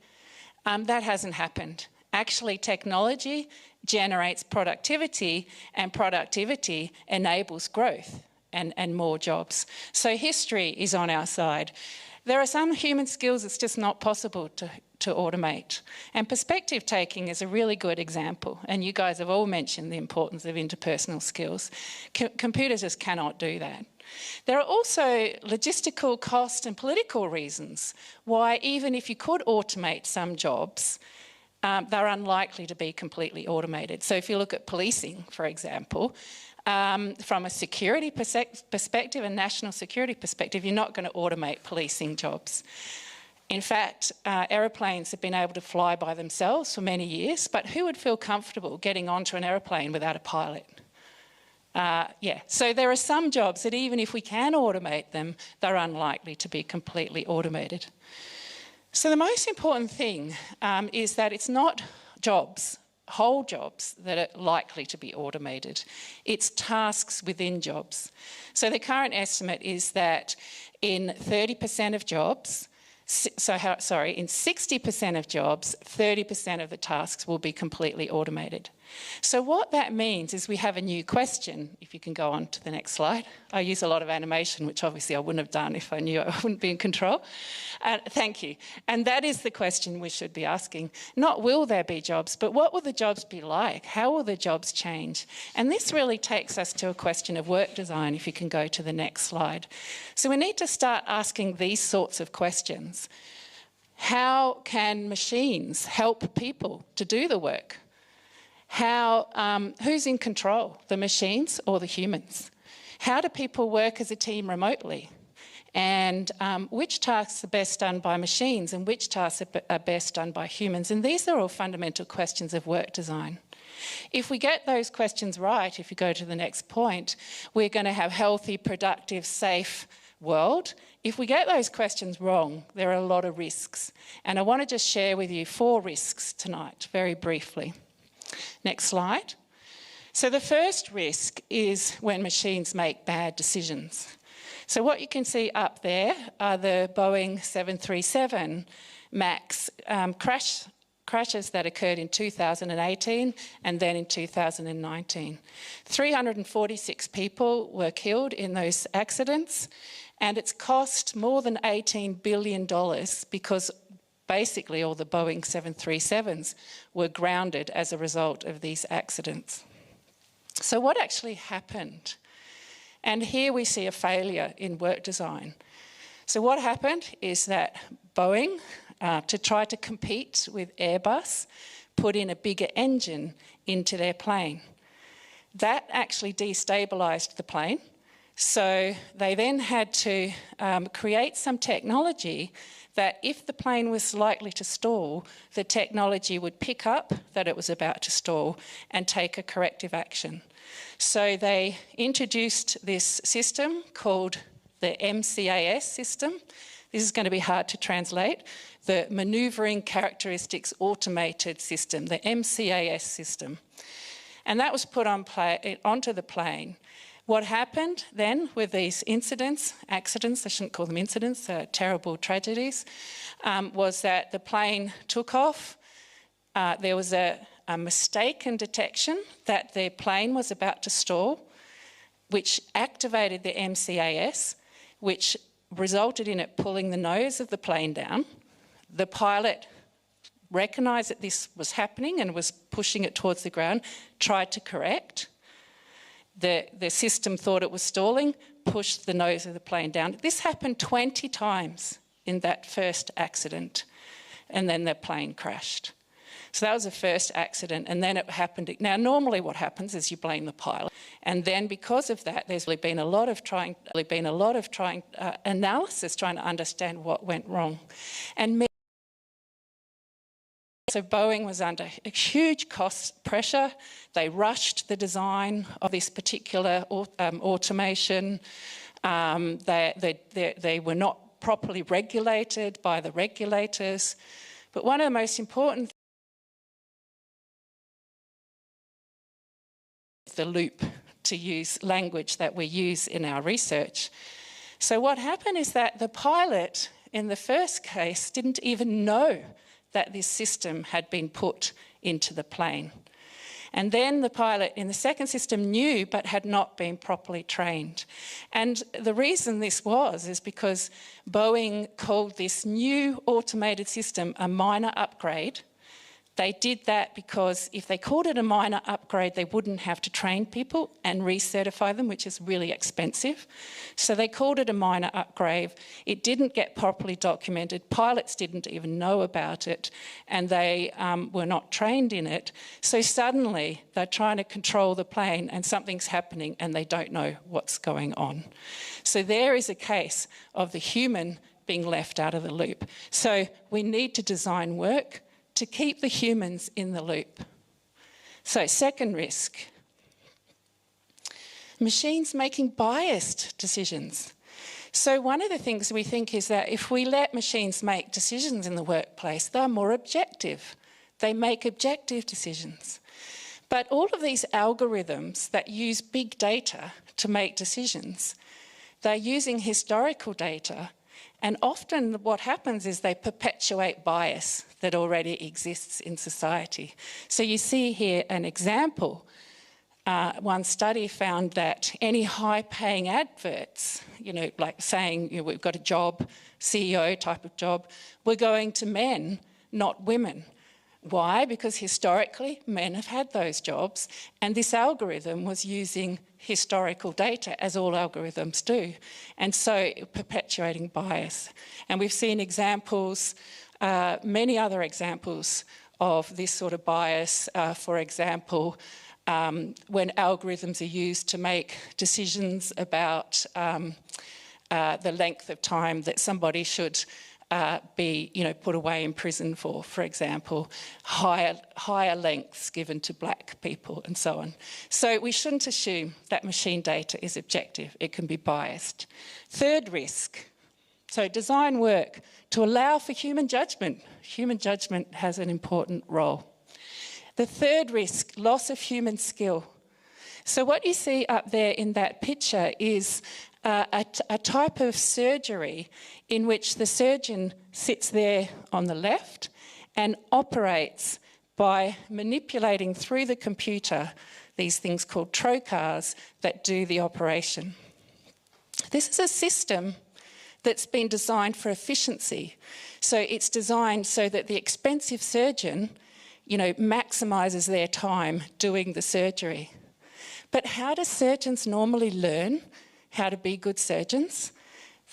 that hasn't happened. Actually, technology generates productivity, and productivity enables growth and more jobs. So history is on our side. There are some human skills that's just not possible to automate. And perspective taking is a really good example. And you guys have all mentioned the importance of interpersonal skills. Computers just cannot do that. There are also logistical cost and political reasons why even if you could automate some jobs, they're unlikely to be completely automated. So if you look at policing, for example, from a security perspective, a national security perspective, you're not going to automate policing jobs. In fact, aeroplanes have been able to fly by themselves for many years, but who would feel comfortable getting onto an aeroplane without a pilot? Yeah, so there are some jobs that even if we can automate them, they're unlikely to be completely automated. So the most important thing is that it's not jobs, whole jobs, that are likely to be automated. It's tasks within jobs. So the current estimate is that in 30% of jobs, in 60% of jobs, 30% of the tasks will be completely automated. So what that means is we have a new question, if you can go on to the next slide. I use a lot of animation, which obviously I wouldn't have done if I knew I wouldn't be in control. Thank you. And that is the question we should be asking. Not will there be jobs, but what will the jobs be like? How will the jobs change? And this really takes us to a question of work design, if you can go to the next slide. So we need to start asking these sorts of questions. How can machines help people to do the work? Who's in control, the machines or the humans? How do people work as a team remotely? And which tasks are best done by machines and which tasks are best done by humans? And these are all fundamental questions of work design. If we get those questions right, if you go to the next point, we're going to have healthy, productive, safe world. If we get those questions wrong, there are a lot of risks. And I want to just share with you 4 risks tonight, very briefly. Next slide. So the first risk is when machines make bad decisions. So what you can see up there are the Boeing 737 MAX crashes that occurred in 2018 and then in 2019. 346 people were killed in those accidents, and it's cost more than $18 billion because basically all the Boeing 737s were grounded as a result of these accidents. So what actually happened? And here we see a failure in work design. So what happened is that Boeing, to try to compete with Airbus, put in a bigger engine into their plane. That actually destabilised the plane. So they then had to create some technology that if the plane was likely to stall, the technology would pick up that it was about to stall and take a corrective action. So they introduced this system called the MCAS system. This is going to be hard to translate. The Manoeuvring Characteristics Automated System, the MCAS system. And that was put onto the plane. What happened then with these accidents, I shouldn't call them incidents, terrible tragedies, was that the plane took off. There was a mistaken detection that the plane was about to stall, which activated the MCAS, which resulted in it pulling the nose of the plane down. The pilot recognised that this was happening and was pushing it towards the ground, tried to correct. The system thought it was stalling, pushed the nose of the plane down. This happened 20 times in that first accident, and then the plane crashed. So that was the first accident, and then it happened. Now, normally what happens is you blame the pilot, and then because of that, there's really been a lot of analysis trying to understand what went wrong. And so Boeing was under a huge cost pressure. They rushed the design of this particular automation. They were not properly regulated by the regulators. But one of the most important things is the loop, to use language that we use in our research. So what happened is that the pilot in the first case didn't even know that this system had been put into the plane. And then the pilot in the second system knew but had not been properly trained. And the reason this was is because Boeing called this new automated system a minor upgrade. They did that because if they called it a minor upgrade, they wouldn't have to train people and recertify them, which is really expensive. So they called it a minor upgrade. It didn't get properly documented. Pilots didn't even know about it, and they were not trained in it. So suddenly they're trying to control the plane and something's happening and they don't know what's going on. So there is a case of the human being left out of the loop. So we need to design work to keep the humans in the loop. So second risk, machines making biased decisions. So one of the things we think is that if we let machines make decisions in the workplace, they're more objective. They make objective decisions. But all of these algorithms that use big data to make decisions, they're using historical data. And often what happens is they perpetuate bias that already exists in society. So you see here an example. One study found that any high-paying adverts, like saying we've got a job, CEO type of job, were going to men, not women. Why? Because historically men have had those jobs, and this algorithm was using historical data, as all algorithms do, and so perpetuating bias. And we've seen examples, many other examples of this sort of bias. For example, when algorithms are used to make decisions about the length of time that somebody should be put away in prison for example, higher lengths given to black people and so on. So we shouldn't assume that machine data is objective. It can be biased. Third risk, so design work to allow for human judgment. Human judgment has an important role. The third risk, loss of human skill. So what you see up there in that picture is a type of surgery in which the surgeon sits there on the left and operates by manipulating through the computer these things called trocars that do the operation. This is a system that's been designed for efficiency. So it's designed so that the expensive surgeon, maximises their time doing the surgery. But how do surgeons normally learn how to be good surgeons?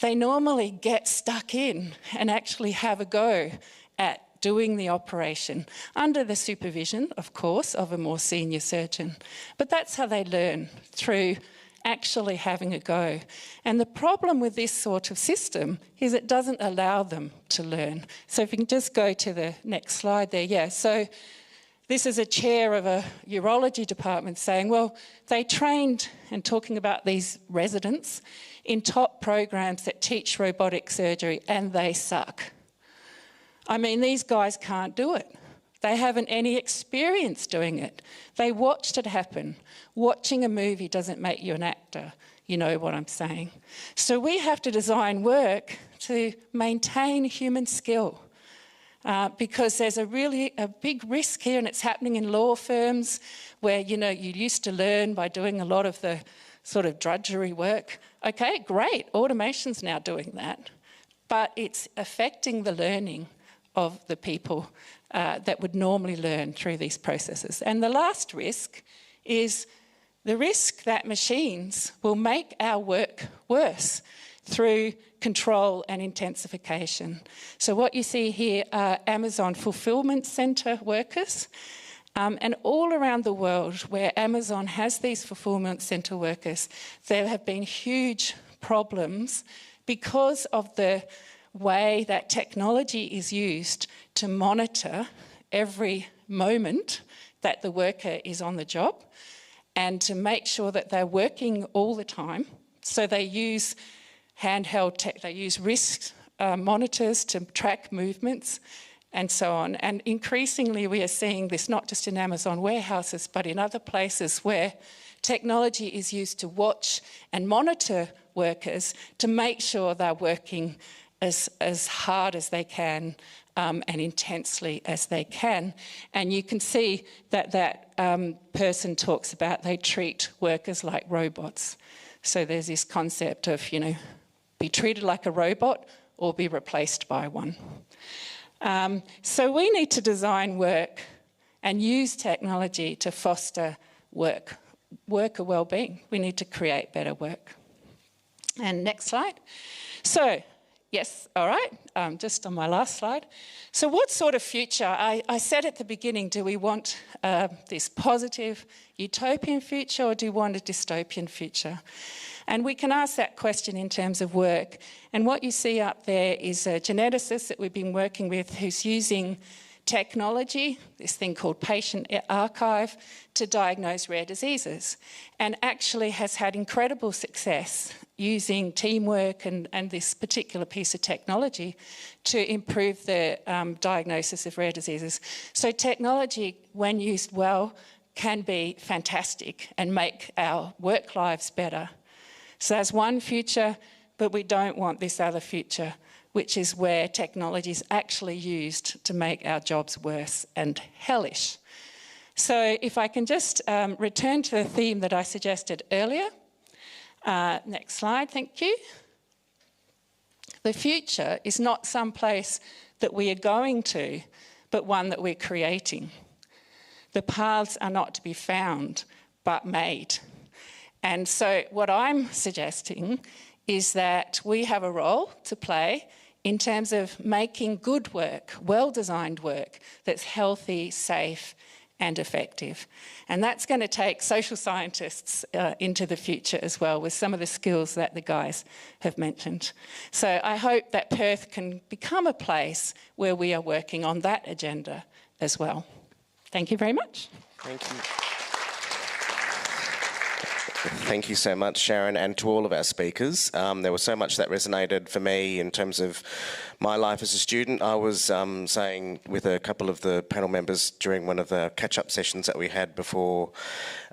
They normally get stuck in and actually have a go at doing the operation, under the supervision, of course, of a more senior surgeon. But that's how they learn, through actually having a go. And the problem with this sort of system is it doesn't allow them to learn. So if you can just go to the next slide there. Yeah, so this is a chair of a urology department saying, well, they trained, and talking about these residents, in top programs that teach robotic surgery, and they suck. I mean, these guys can't do it. They haven't any experience doing it. They watched it happen. Watching a movie doesn't make you an actor. You know what I'm saying. So we have to design work to maintain human skill because there's a big risk here, and it's happening in law firms where, you used to learn by doing a lot of the sort of drudgery work. Okay, great, automation's now doing that. But it's affecting the learning of the people that would normally learn through these processes. And the last risk is the risk that machines will make our work worse through control and intensification. So what you see here are Amazon fulfillment centre workers, and all around the world where Amazon has these fulfillment centre workers, there have been huge problems because of the way that technology is used to monitor every moment that the worker is on the job and to make sure that they're working all the time. So they use handheld tech, they use wrist monitors to track movements and so on. And increasingly we are seeing this not just in Amazon warehouses but in other places where technology is used to watch and monitor workers to make sure they're working as hard as they can and intensely as they can. And you can see that person talks about they treat workers like robots. So there's this concept of, be treated like a robot or be replaced by one. So we need to design work and use technology to foster worker well-being. We need to create better work. And next slide. So, yes, all right, just on my last slide. So what sort of future? I said at the beginning, do we want this positive utopian future or do we want a dystopian future? And we can ask that question in terms of work. And what you see up there is a geneticist that we've been working with who's using technology, this thing called Patient Archive, to diagnose rare diseases, and actually has had incredible success using teamwork and this particular piece of technology to improve the diagnosis of rare diseases. So technology, when used well, can be fantastic and make our work lives better. So that's one future, but we don't want this other future, which is where technology is actually used to make our jobs worse and hellish. So if I can just return to the theme that I suggested earlier. Next slide, thank you. The future is not some place that we are going to, but one that we're creating. The paths are not to be found, but made. And so what I'm suggesting is that we have a role to play in terms of making good work, well-designed work, that's healthy, safe, and effective. And that's going to take social scientists into the future as well, with some of the skills that the guys have mentioned. So I hope that Perth can become a place where we are working on that agenda as well. Thank you very much. Thank you. Thank you so much, Sharon, and to all of our speakers. There was so much that resonated for me in terms of my life as a student. I was saying with a couple of the panel members during one of the catch-up sessions that we had before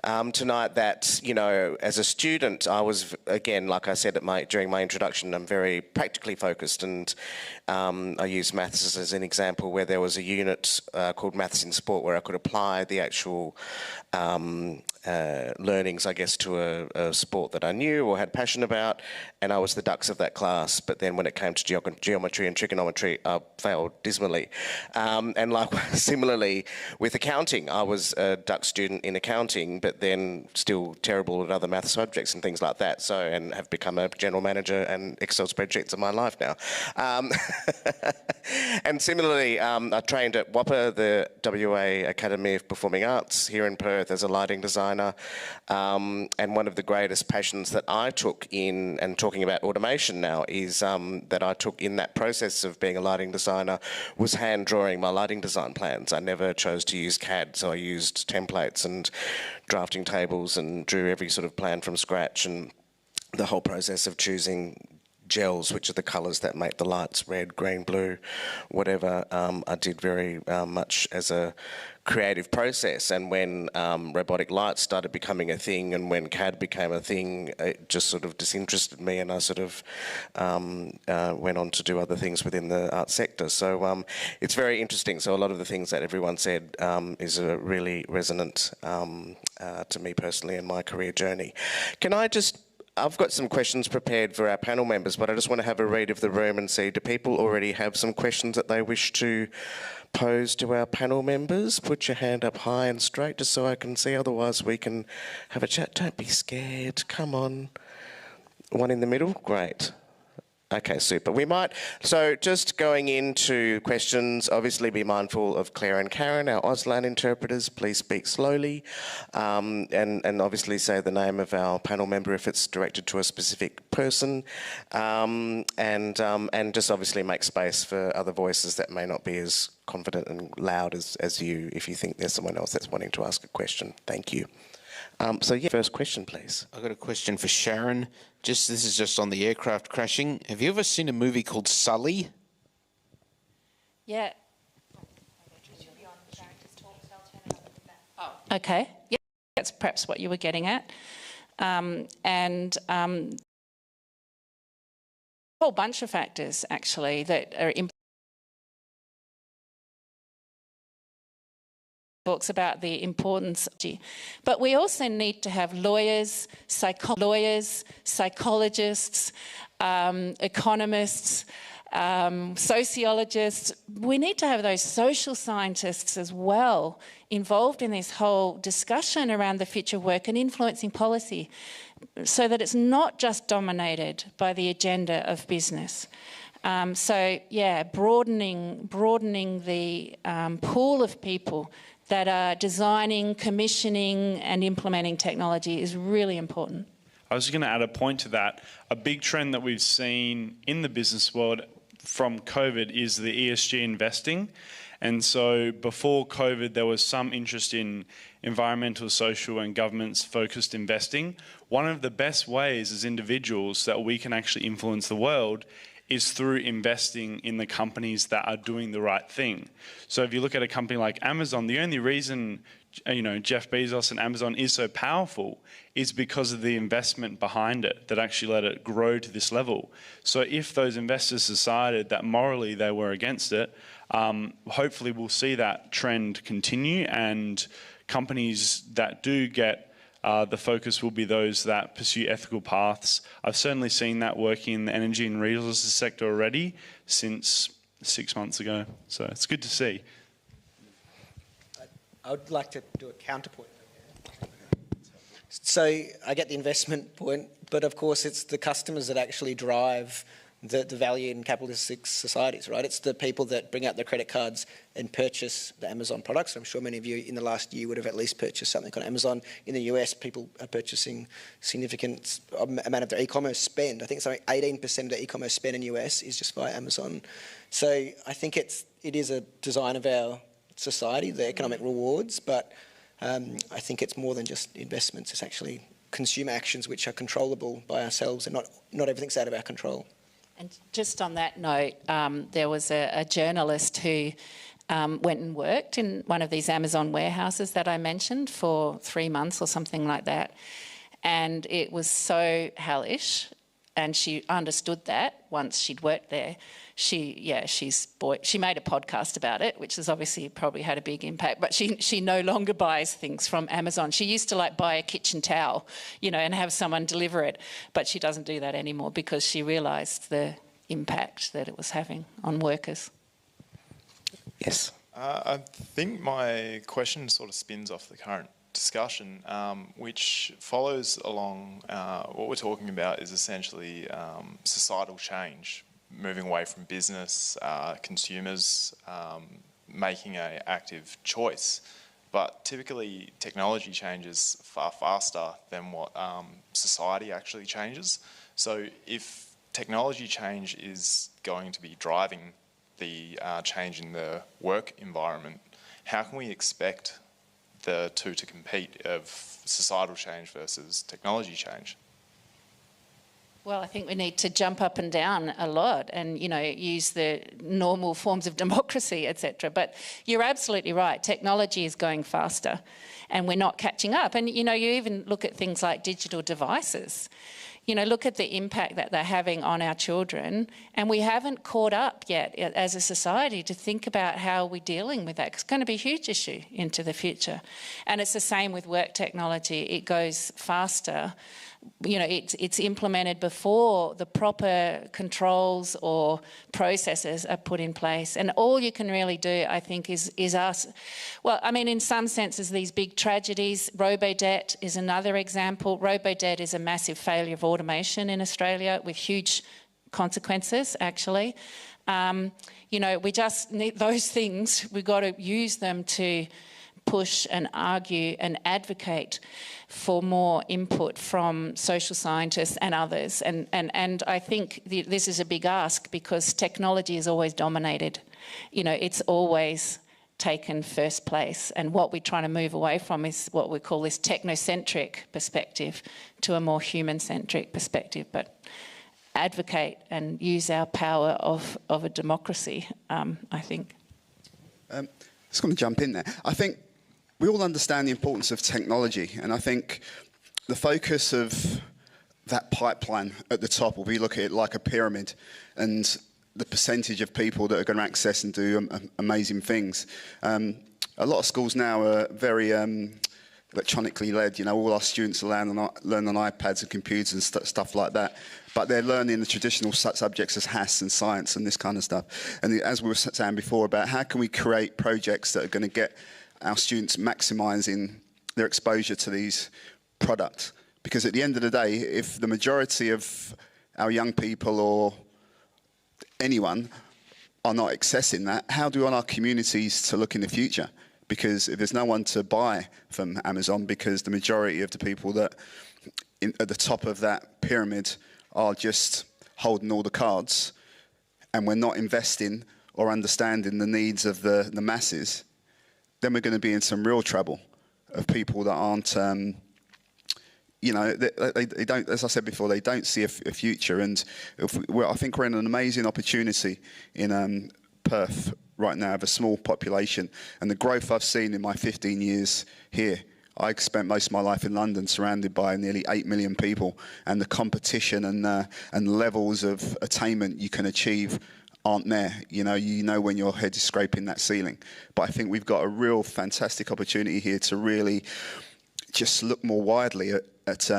tonight that, you know, as a student, I was, again, like I said during my introduction, I'm very practically focused, and I use maths as an example where there was a unit called Maths in Sport where I could apply the actual learnings, I guess, to a sport that I knew or had passion about, and I was the dux of that class. But then when it came to geometry and trigonometry, I failed dismally. And likewise, similarly with accounting, I was a dux student in accounting, but then still terrible at other math subjects and things like that. So, and have become a general manager and Excel spreadsheets of my life now. And similarly, I trained at WAPA, the WA Academy of Performing Arts here in Perth, as a lighting designer. And one of the greatest passions that I took in, and talking about automation now, is that I took in that process of being a lighting designer was hand drawing my lighting design plans. I never chose to use CAD, so I used templates and drafting tables and drew every sort of plan from scratch, and the whole process of choosing gels, which are the colours that make the lights red, green, blue, whatever, I did very much as a creative process. And when robotic lights started becoming a thing, and when CAD became a thing, it just sort of disinterested me, and I sort of went on to do other things within the art sector. So it's very interesting. So a lot of the things that everyone said is really resonant to me personally in my career journey. I've got some questions prepared for our panel members, but I just want to have a read of the room and see, do people already have some questions that they wish to pose to our panel members? Put your hand up high and straight just so I can see, otherwise we can have a chat. Don't be scared, come on. One in the middle, great. Okay, super. So just going into questions, obviously be mindful of Claire and Karen, our Auslan interpreters. Please speak slowly, and obviously say the name of our panel member if it's directed to a specific person, and just obviously make space for other voices that may not be as confident and loud as you, if you think there's someone else that's wanting to ask a question. Thank you. So yeah, first question, please. I've got a question for Sharon. This is just on the aircraft crashing. Have you ever seen a movie called Sully? Yeah. Oh, okay. Yeah, that's perhaps what you were getting at. A whole bunch of factors, actually, that are talks about the importance of technology. But we also need to have lawyers, psychologists, economists, sociologists. We need to have those social scientists as well involved in this whole discussion around the future work and influencing policy, so that it's not just dominated by the agenda of business. So yeah, broadening the pool of people that are designing, commissioning and implementing technology is really important. I was going to add a point to that. A big trend that we've seen in the business world from COVID is the ESG investing. And so before COVID, there was some interest in environmental, social and governance-focused investing. One of the best ways as individuals that we can actually influence the world is through investing in the companies that are doing the right thing. So if you look at a company like Amazon, the only reason Jeff Bezos and Amazon is so powerful is because of the investment behind it that actually let it grow to this level. So if those investors decided that morally they were against it, hopefully we'll see that trend continue, and companies that do get the focus will be those that pursue ethical paths. I've certainly seen that working in the energy and resources sector already since 6 months ago. So it's good to see. I would like to do a counterpoint. So I get the investment point, but of course it's the customers that actually drive the value in capitalistic societies, right? It's the people that bring out their credit cards and purchase the Amazon products. I'm sure many of you in the last year would have at least purchased something on Amazon. In the US, people are purchasing significant amount of their e-commerce spend. I think something 18% of the e-commerce spend in the US is just via Amazon. So I think it is a design of our society, the economic rewards, but I think it's more than just investments. It's actually consumer actions which are controllable by ourselves, and not everything's out of our control. And just on that note, there was a journalist who went and worked in one of these Amazon warehouses that I mentioned for 3 months or something like that. And it was so hellish. And she understood that once she'd worked there. She made a podcast about it, which has obviously probably had a big impact. But she no longer buys things from Amazon. She used to buy a kitchen towel, and have someone deliver it. But she doesn't do that anymore because she realised the impact that it was having on workers. Yes. I think my question sort of spins off the current discussion, which follows along what we're talking about is essentially societal change, moving away from business, consumers making an active choice. But typically technology changes far faster than what society actually changes. So if technology change is going to be driving the change in the work environment, how can we expect the two to compete of societal change versus technology change? Well, I think we need to jump up and down a lot and, use the normal forms of democracy, etc. But you're absolutely right. Technology is going faster and we're not catching up. And, you even look at things like digital devices. Look at the impact that they're having on our children, and we haven't caught up yet as a society to think about how we're dealing with that. It's going to be a huge issue into the future. And it's the same with work technology. It goes faster. It's implemented before the proper controls or processes are put in place. And all you can really do, I think, is ask. Well, I mean, in some senses, these big tragedies, robo-debt is another example. Robo-debt is a massive failure of automation in Australia with huge consequences, actually. We just need those things. We've got to use them to push and argue and advocate for more input from social scientists and others. And I think this is a big ask because technology is always dominated. It's always taken first place. And what we're trying to move away from is what we call this technocentric perspective to a more human-centric perspective. But advocate and use our power of a democracy, I think. Just going to jump in there. I think we all understand the importance of technology, and I think the focus of that pipeline at the top will be look at it like a pyramid and the percentage of people that are going to access and do amazing things. A lot of schools now are very electronically led. All our students learn on iPads and computers and stuff like that. But they're learning the traditional subjects as HASS and science and this kind of stuff. And as we were saying before about how can we create projects that are going to get our students maximising their exposure to these products. Because at the end of the day, if the majority of our young people or anyone are not accessing that, how do we want our communities to look in the future? Because if there's no one to buy from Amazon, because the majority of the people that at the top of that pyramid are just holding all the cards, and we're not investing or understanding the needs of the masses, then we're going to be in some real trouble of people that aren't, they don't, as I said before, they don't see a future. And I think we're in an amazing opportunity in Perth right now of a small population. And the growth I've seen in my 15 years here, I spent most of my life in London surrounded by nearly 8 million people, and the competition and levels of attainment you can achieve aren't there. You know when your head is scraping that ceiling. But I think we've got a real fantastic opportunity here to really just look more widely at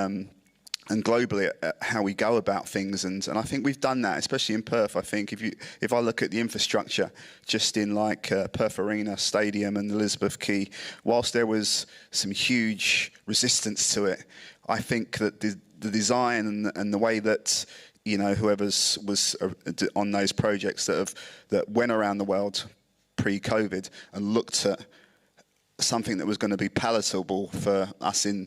and globally at how we go about things, and I think we've done that, especially in Perth. I think if I look at the infrastructure just in Perth Arena Stadium and Elizabeth Quay, whilst there was some huge resistance to it, I think that the design and the way that whoever was on those projects that went around the world pre-COVID and looked at something that was going to be palatable for us in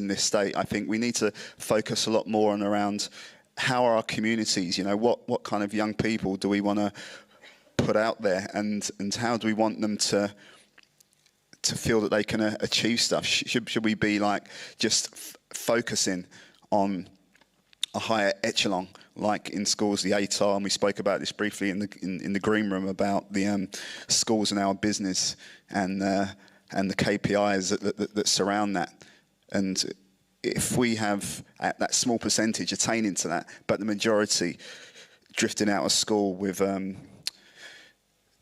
this state. I think we need to focus a lot more on around how are our communities, what kind of young people do we want to put out there, and how do we want them to feel that they can achieve stuff? Should we be just focusing on a higher echelon, like in schools, the ATAR, and we spoke about this briefly in the green room about the schools and our business and the KPIs that surround that. And if we have that small percentage attaining to that, but the majority drifting out of school with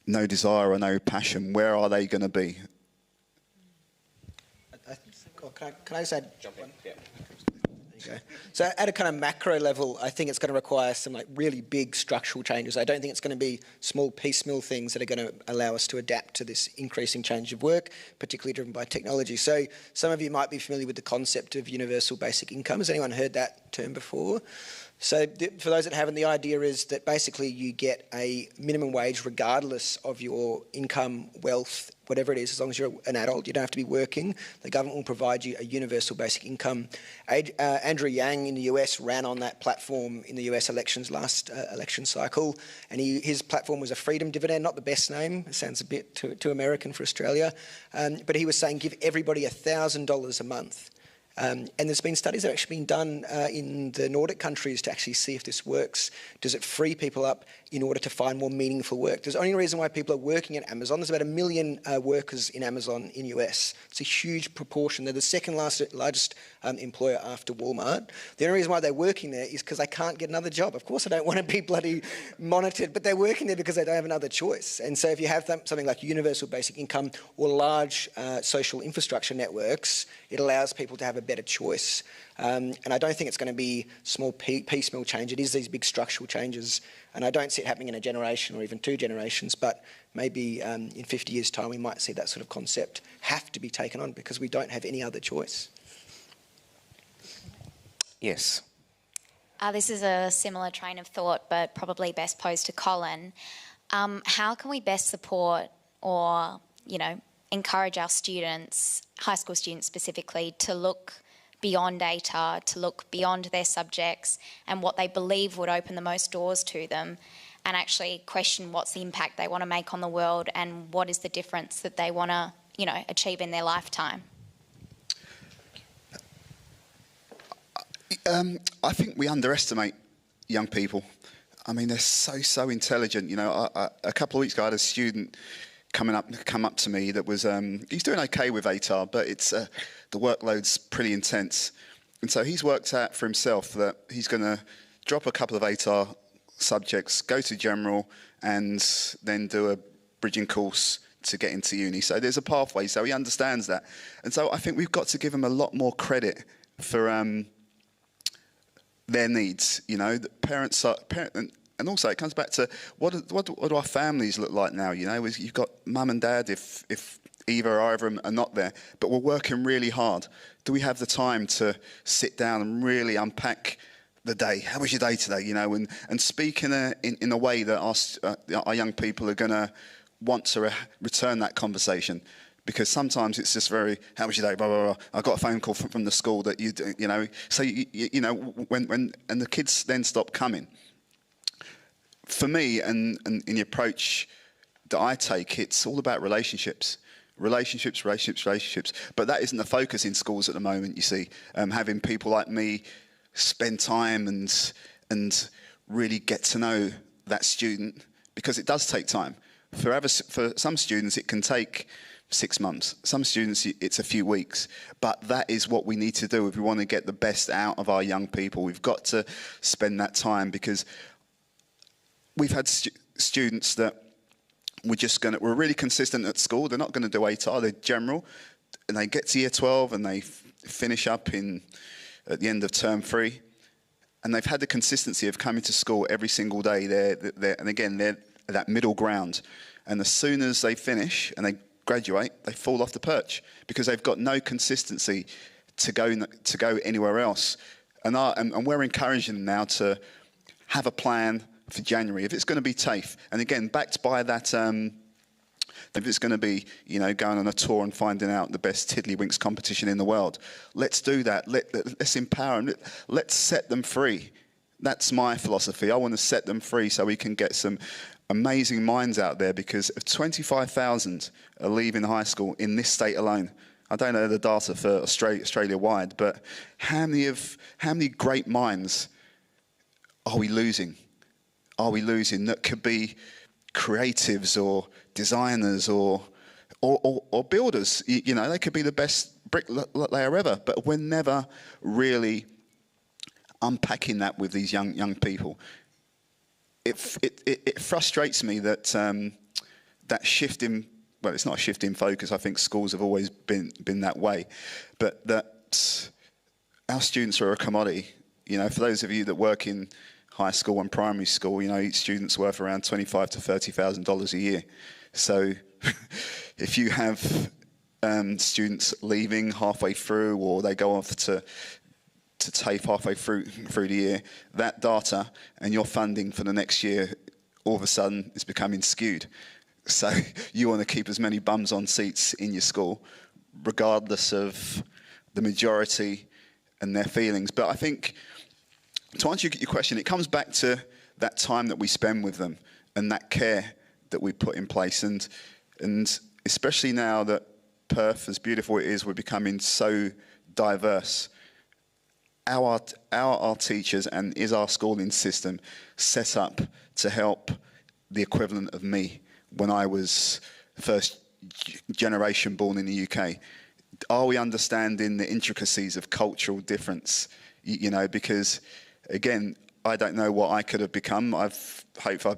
no desire or no passion, where are they going to be? Can I just add? Jump in. Yeah. There you go. So at a kind of macro level, I think it's going to require some like really big structural changes. I don't think it's going to be small piecemeal things that are going to allow us to adapt to this increasing change of work, particularly driven by technology. So some of you might be familiar with the concept of universal basic income. Has anyone heard that term before? So for those that haven't, the idea is that basically you get a minimum wage regardless of your income, wealth, whatever it is, as long as you're an adult, you don't have to be working. The government will provide you a universal basic income. Andrew Yang in the US ran on that platform in the US elections last election cycle, and his platform was a freedom dividend, not the best name, it sounds a bit too American for Australia, but he was saying give everybody $1,000 a month. And there's been studies that have actually been done in the Nordic countries to actually see if this works. Does it free people up in order to find more meaningful work? There's only reason why people are working at Amazon. There's about 1 million workers in Amazon in US. It's a huge proportion. They're the second largest employer after Walmart. The only reason why they're working there is because they can't get another job. Of course, I don't want to be bloody monitored, but they're working there because they don't have another choice. And so if you have something like universal basic income or large social infrastructure networks, it allows people to have a better choice. And I don't think it's going to be small piecemeal change. It is these big structural changes. And I don't see it happening in a generation or even 2 generations, but maybe in 50 years' time we might see that sort of concept have to be taken on because we don't have any other choice. Yes. This is a similar train of thought, but probably best posed to Colin. How can we best support or, encourage our students, high school students specifically, to look beyond ATAR, to look beyond their subjects and what they believe would open the most doors to them, and actually question what's the impact they want to make on the world and what is the difference that they want to, achieve in their lifetime? I think we underestimate young people. I mean, they're so intelligent. A couple of weeks ago, I had a student come up to me that was he's doing okay with ATAR, but it's the workload's pretty intense, and so he's worked out for himself that he's going to drop a couple of ATAR subjects, go to general, and then do a bridging course to get into uni. So there's a pathway. So he understands that, and so I think we've got to give him a lot more credit for their needs. Parents and also it comes back to what do our families look like now? You've got mum and dad if either or either of them are not there, but we're working really hard. Do we have the time to sit down and really unpack the day? How was your day today? And speak in a way that our young people are going to want to return that conversation. Because sometimes it's just very, how was your day? Blah, blah, blah. I got a phone call from the school that So when the kids then stop coming. For me, and in the approach that I take, it's all about relationships. Relationships. But that isn't the focus in schools at the moment, you see. Having people like me spend time and really get to know that student, because it does take time. For some students, it can take 6 months. Some students, it's a few weeks. But that is what we need to do if we want to get the best out of our young people. We've got to spend that time, because we've had students that we're really consistent at school. They're not going to do ATAR, they're general. And they get to year 12 and they finish up at the end of term 3. And they've had the consistency of coming to school every single day. And again, they're that middle ground. And as soon as they finish and they graduate, they fall off the perch because they've got no consistency to go anywhere else. And we're encouraging them now to have a plan for January. If it's going to be TAFE, and again, backed by that, if it's going to be, going on a tour and finding out the best tiddlywinks competition in the world, let's do that. Let's empower them. Let's set them free. That's my philosophy. I want to set them free so we can get some amazing minds out there, because if 25,000 are leaving high school in this state alone, I don't know the data for Australia-wide, but how many great minds are we losing? Are we losing? That could be creatives or designers or builders. You know, they could be the best bricklayer ever, but we're never really unpacking that with these young people. It frustrates me that that shift in, well, it's not a shift in focus. I think schools have always been that way, but that our students are a commodity. You know, for those of you that work in high school and primary school, you know, each student's worth around $25,000 to $30,000 a year. So if you have students leaving halfway through, or they go off to TAFE halfway through the year, that data and your funding for the next year all of a sudden is becoming skewed. So you want to keep as many bums on seats in your school, regardless of the majority and their feelings. But I think, to answer your question, it comes back to that time that we spend with them and that care that we put in place. And especially now that Perth, as beautiful it is, we're becoming so diverse. Our teachers, and is our schooling system set up to help the equivalent of me when I was first generation born in the UK? Are we understanding the intricacies of cultural difference? You know, because again, I don't know what I could have become. I've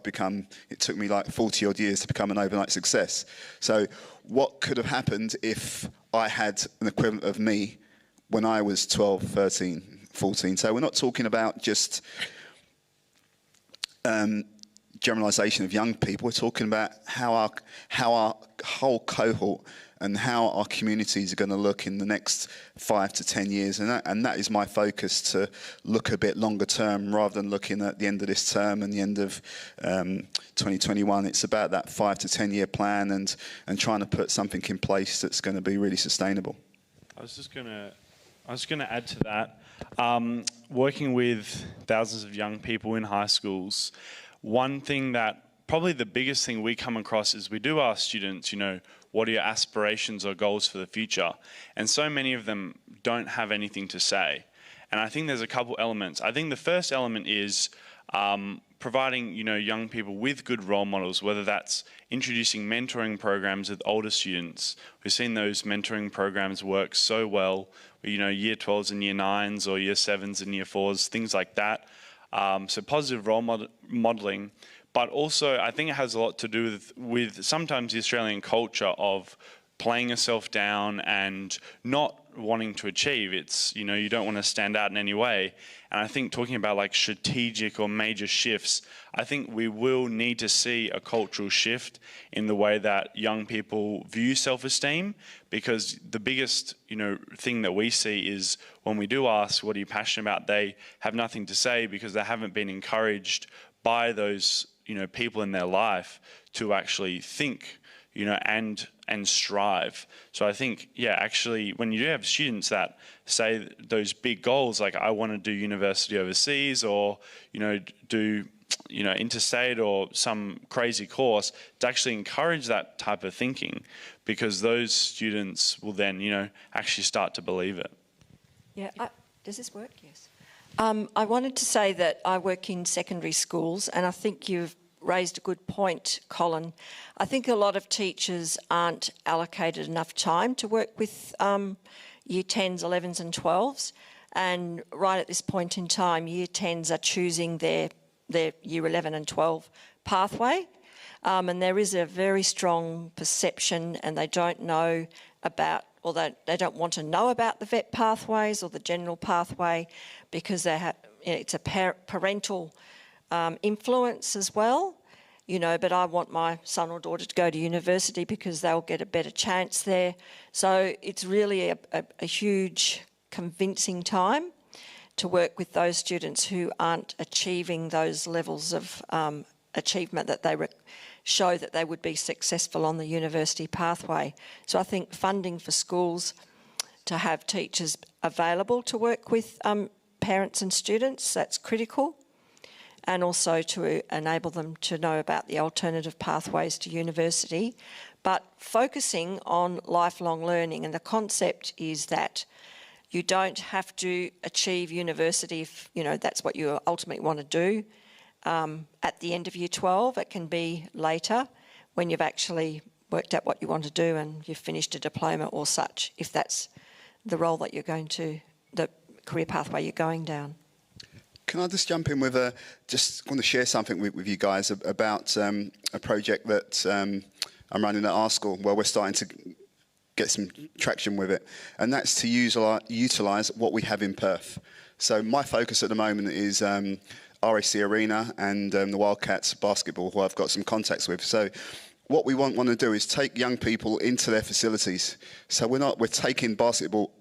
become, it took me like 40 odd years to become an overnight success. So what could have happened if I had an equivalent of me when I was 12, 13, 14? So we're not talking about just generalisation of young people. We're talking about how our whole cohort and how our communities are going to look in the next 5 to 10 years. And that is my focus, to look a bit longer term rather than looking at the end of this term and the end of 2021. It's about that 5 to 10 year plan and trying to put something in place that's going to be really sustainable. I was going to add to that. Working with thousands of young people in high schools, one thing that probably the biggest thing we come across is we do ask students, you know, what are your aspirations or goals for the future? And so many of them don't have anything to say. And I think there's a couple elements. I think the first element is providing, you know, young people with good role models, whether that's introducing mentoring programs with older students. We've seen those mentoring programs work so well, you know, year 12s and year 9s or year 7s and year 4s, things like that. So positive role modelling. But also, I think it has a lot to do with sometimes the Australian culture of playing yourself down and not wanting to achieve. It's, you know, you don't want to stand out in any way. And I think talking about like strategic or major shifts, I think we will need to see a cultural shift in the way that young people view self-esteem, because the biggest, you know, thing that we see is when we do ask, what are you passionate about? They have nothing to say because they haven't been encouraged by those, you know, people in their life to actually think, you know, and strive. So I think, yeah, actually, when you do have students that say those big goals, like I want to do university overseas, or, you know, do, you know, interstate or some crazy course, to actually encourage that type of thinking, because those students will then, you know, actually start to believe it. Yeah, does this work? Yes. I wanted to say that I work in secondary schools, and I think you've raised a good point, Colin. I think a lot of teachers aren't allocated enough time to work with year 10s, 11s and 12s, and right at this point in time, year 10s are choosing their year 11 and 12 pathway, and there is a very strong perception, and they don't know about, or they don't want to know about the vet pathways or the general pathway, because they have, it's a parental influence as well, you know, but I want my son or daughter to go to university because they'll get a better chance there. So it's really a huge convincing time to work with those students who aren't achieving those levels of achievement that they show that they would be successful on the university pathway. So I think funding for schools to have teachers available to work with parents and students, that's critical, and also to enable them to know about the alternative pathways to university, but focusing on lifelong learning. And the concept is that You don't have to achieve university if, you know, that's what you ultimately want to do at the end of year 12. It can be later when you've actually worked out what you want to do and you've finished a diploma or such, if that's the role that you're going to, the career pathway you're going down. Can I just jump in with just want to share something with you guys about a project that I'm running at our school where we're starting to get some traction with it, and that's to utilise what we have in Perth. So my focus at the moment is RAC Arena and the Wildcats basketball, who I've got some contacts with. So what we want to do is take young people into their facilities. So we're taking basketball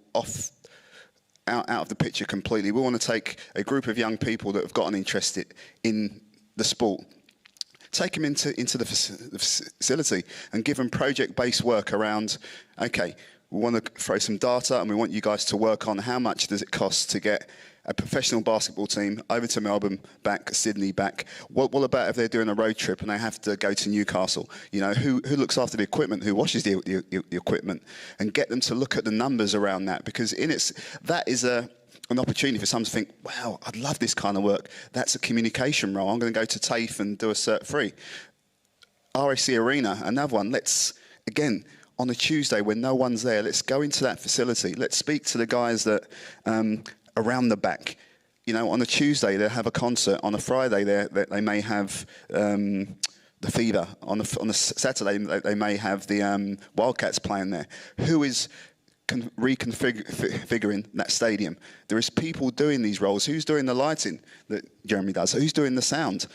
out of the picture completely. We want to take a group of young people that have got an interest in the sport, take them into the facility and give them project-based work around, okay, we want to throw some data and we want you guys to work on how much does it cost to get a professional basketball team over to Melbourne, back, Sydney, back. What about if they're doing a road trip and they have to go to Newcastle? You know, who looks after the equipment, who washes the equipment, and get them to look at the numbers around that, because that is an opportunity for some to think, wow, I'd love this kind of work. That's a communication role. I'm going to go to TAFE and do a Cert 3. RAC Arena, another one. Let's, again, on a Tuesday when no one's there, let's go into that facility. Let's speak to the guys that around the back. You know, on a Tuesday they'll have a concert. On a Friday they may have the Fever. On a Saturday they may have the Wildcats playing there. Who is reconfiguring that stadium? There is people doing these roles. Who's doing the lighting that Jeremy does? Who's doing the sound?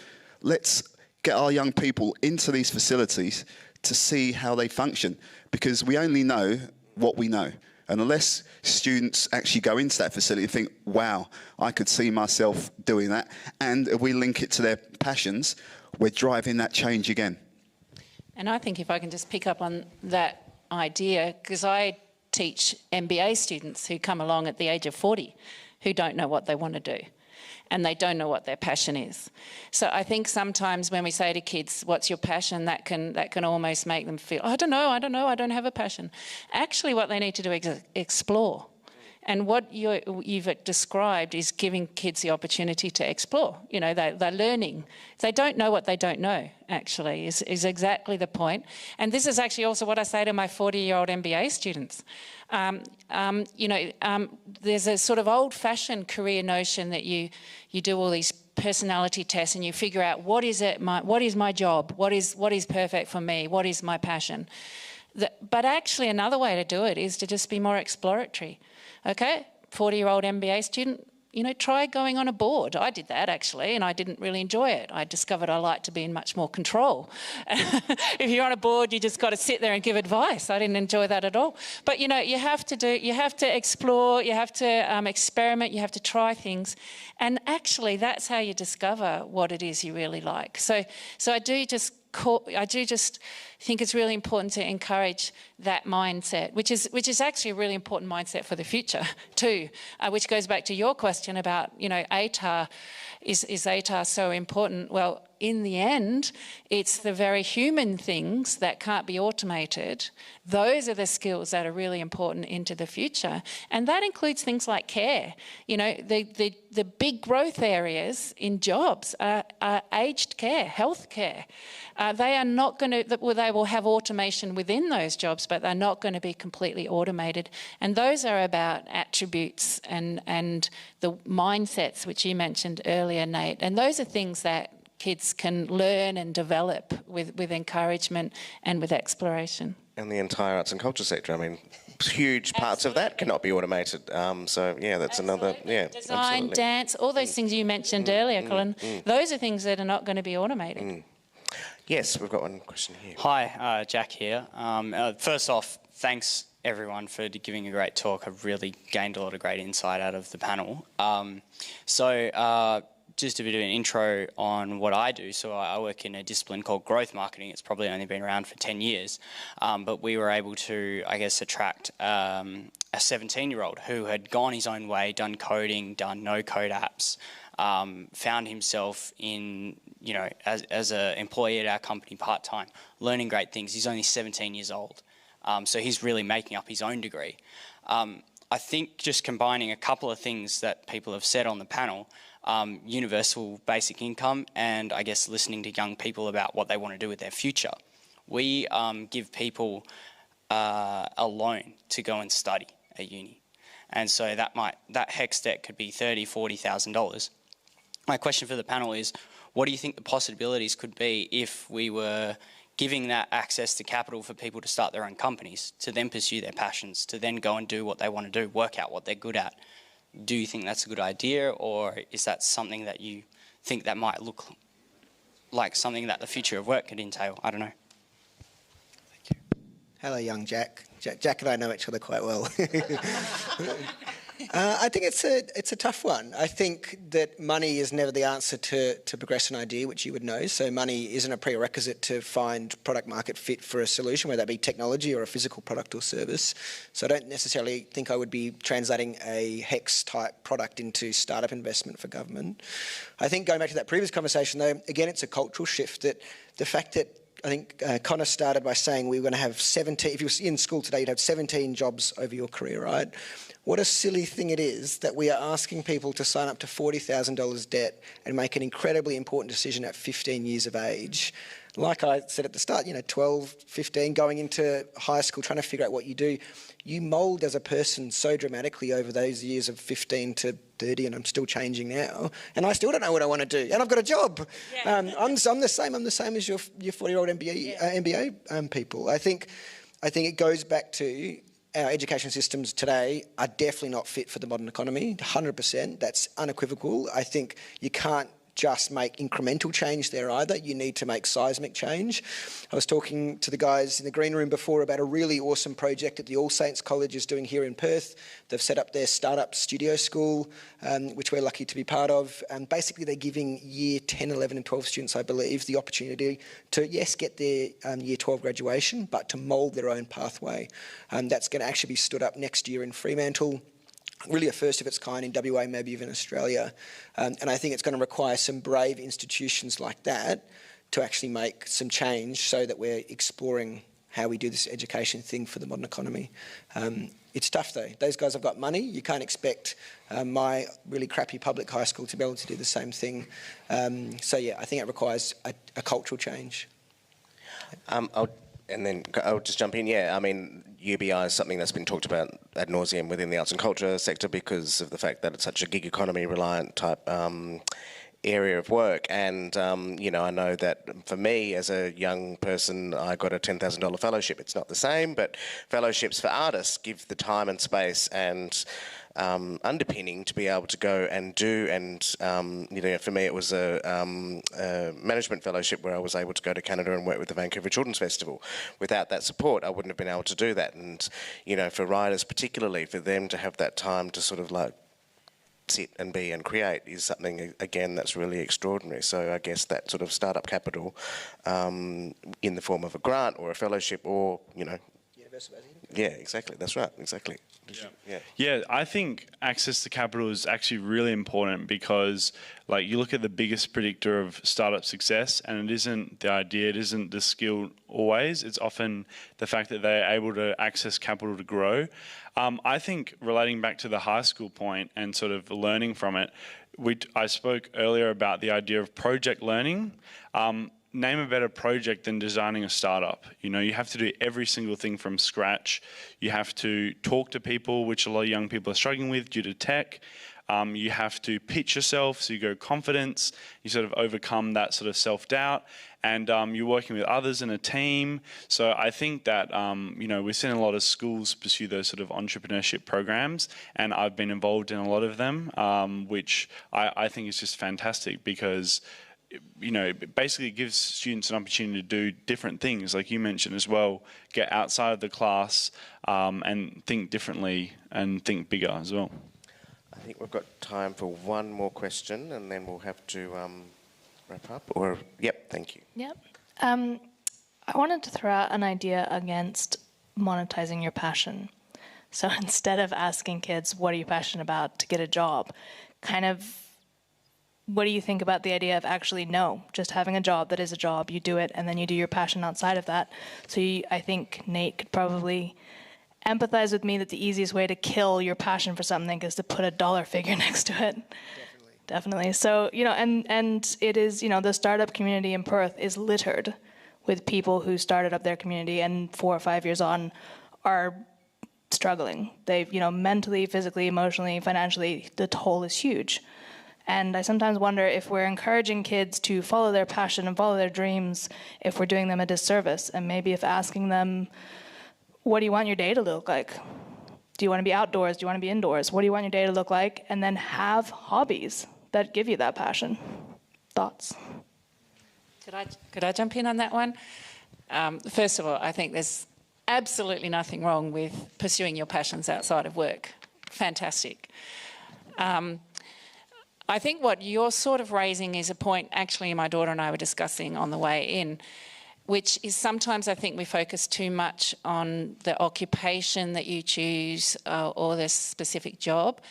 Let's get our young people into these facilities to see how they function, because we only know what we know. And unless students actually go into that facility and think, wow, I could see myself doing that, and if we link it to their passions, we're driving that change again. And I think if I can just pick up on that idea, because I teach MBA students who come along at the age of 40 who don't know what they want to do, and they don't know what their passion is. So I think sometimes when we say to kids, what's your passion, that can almost make them feel, I don't know, I don't have a passion. Actually, what they need to do is explore. And what you've described is giving kids the opportunity to explore. You know, they're learning. They don't know what they don't know, actually, is exactly the point. And this is actually also what I say to my 40-year-old MBA students. There's a sort of old-fashioned career notion that you do all these personality tests and you figure out what is my job, what is perfect for me, what is my passion. But actually another way to do it is to just be more exploratory. Okay, 40-year-old MBA student, you know, try going on a board. I did that actually, and I didn't really enjoy it. I discovered I like to be in much more control. If you're on a board, you just got to sit there and give advice. I didn't enjoy that at all. But you know, you have to explore, you have to experiment, you have to try things, and actually, that's how you discover what it is you really like. So I do just think it's really important to encourage that mindset, which is actually a really important mindset for the future too, which goes back to your question about, you know, ATAR. Is ATAR so important? Well, in the end, it's the very human things that can't be automated. Those are the skills that are really important into the future. And that includes things like care. You know, the big growth areas in jobs are aged care, health care. They are not going to, well, they will have automation within those jobs, but they're not going to be completely automated. And those are about attributes and the mindsets, which you mentioned earlier, Nate. And those are things that kids can learn and develop with encouragement and with exploration. And the entire arts and culture sector, I mean, huge parts of that cannot be automated. So, yeah, that's another, yeah. Design, absolutely. dance, all those things you mentioned earlier, Colin, those are things that are not going to be automated. Yes, we've got one question here. Hi, Jack here. First off, thanks everyone for giving a great talk. I've really gained a lot of great insight out of the panel. Just a bit of an intro on what I do. So I work in a discipline called growth marketing. It's probably only been around for 10 years. But we were able to, I guess, attract a 17-year-old who had gone his own way, done coding, done no-code apps, found himself in, you know, as an employee at our company part-time, learning great things. He's only 17 years old. So he's really making up his own degree. I think just combining a couple of things that people have said on the panel, universal basic income, and I guess listening to young people about what they want to do with their future. We give people a loan to go and study at uni. And so that HECS debt could be $30,000, $40,000. My question for the panel is, what do you think the possibilities could be if we were giving that access to capital for people to start their own companies, to then pursue their passions, to then go and do what they want to do, work out what they're good at? Do you think that's a good idea, or is that something that you think that might look like something that the future of work could entail? I don't know. Thank you. Hello, young Jack. Jack and I know each other quite well. I think it's a tough one. I think that money is never the answer to progress an idea, which you would know. So money isn't a prerequisite to find product market fit for a solution, whether that be technology or a physical product or service. So I don't necessarily think I would be translating a HECS type product into startup investment for government. I think going back to that previous conversation though, again, it's a cultural shift, that the fact that I think Connor started by saying we were going to have 17, if you were in school today, you'd have 17 jobs over your career, right? What a silly thing it is that we are asking people to sign up to $40,000 debt and make an incredibly important decision at 15 years of age. Like I said at the start, 12, 15, going into high school, trying to figure out what you do. You mould as a person so dramatically over those years of 15 to 30, and I'm still changing now. And I still don't know what I want to do. And I've got a job. Yeah. I'm the same as your 40-year-old MBA people. I think it goes back to our education systems today are definitely not fit for the modern economy, 100%. That's unequivocal. I think you can't just make incremental change there either. You need to make seismic change. I was talking to the guys in the green room before about a really awesome project that the All Saints College is doing here in Perth. They've set up their startup studio school, which we're lucky to be part of. And basically they're giving year 10, 11 and 12 students, I believe, the opportunity to, yes, get their year 12 graduation, but to mould their own pathway. That's going to actually be stood up next year in Fremantle. Really a first of its kind in WA, maybe even Australia. And I think it's going to require some brave institutions like that to actually make some change so that we're exploring how we do this education thing for the modern economy. It's tough though. Those guys have got money. You can't expect my really crappy public high school to be able to do the same thing. So yeah, I think it requires a cultural change. And then I'll just jump in. Yeah, I mean, UBI is something that's been talked about ad nauseum within the arts and culture sector because of the fact that it's such a gig economy reliant type area of work. And, I know that for me as a young person, I got a $10,000 fellowship. It's not the same, but fellowships for artists give the time and space and underpinning to be able to go and do. And, for me, it was a management fellowship where I was able to go to Canada and work with the Vancouver Children's Festival. Without that support, I wouldn't have been able to do that. And, for writers particularly, for them to have that time to sort of like sit and be and create is something, again, that's really extraordinary. So I guess that sort of startup capital in the form of a grant or a fellowship or, Yeah, exactly. That's right. Exactly. Yeah, I think access to capital is actually really important because, you look at the biggest predictor of startup success, and it isn't the idea, it isn't the skill always. It's often the fact that they're able to access capital to grow. I think relating back to the high school point and sort of learning from it, I spoke earlier about the idea of project learning. Name a better project than designing a startup. You have to do every single thing from scratch. You have to talk to people, which a lot of young people are struggling with due to tech. You have to pitch yourself, so you go confidence. You sort of overcome that sort of self-doubt. And you're working with others in a team. So I think that, we're seeing a lot of schools pursue those sort of entrepreneurship programs. And I've been involved in a lot of them, which I think is just fantastic because it basically gives students an opportunity to do different things, like you mentioned as well, get outside of the class and think differently and think bigger as well. I think we've got time for one more question and then we'll have to wrap up. Yep, thank you. Yep. I wanted to throw out an idea against monetizing your passion. So instead of asking kids, what are you passionate about, to get a job, what do you think about the idea of actually just having a job that is a job, you do it, and then you do your passion outside of that. So I think Nate could probably empathize with me that the easiest way to kill your passion for something is to put a dollar figure next to it. Definitely. So, and it is, the startup community in Perth is littered with people who started up their community and 4 or 5 years on are struggling. They've, mentally, physically, emotionally, financially, the toll is huge. And I sometimes wonder if we're encouraging kids to follow their passion and follow their dreams, if we're doing them a disservice. And maybe if asking them, what do you want your day to look like? Do you want to be outdoors? Do you want to be indoors? What do you want your day to look like? And then have hobbies that give you that passion. Thoughts? Could I jump in on that one? First of all, I think there's absolutely nothing wrong with pursuing your passions outside of work. Fantastic. I think what you're sort of raising is a point actually my daughter and I were discussing on the way in, which is sometimes I think we focus too much on the occupation that you choose or the specific job.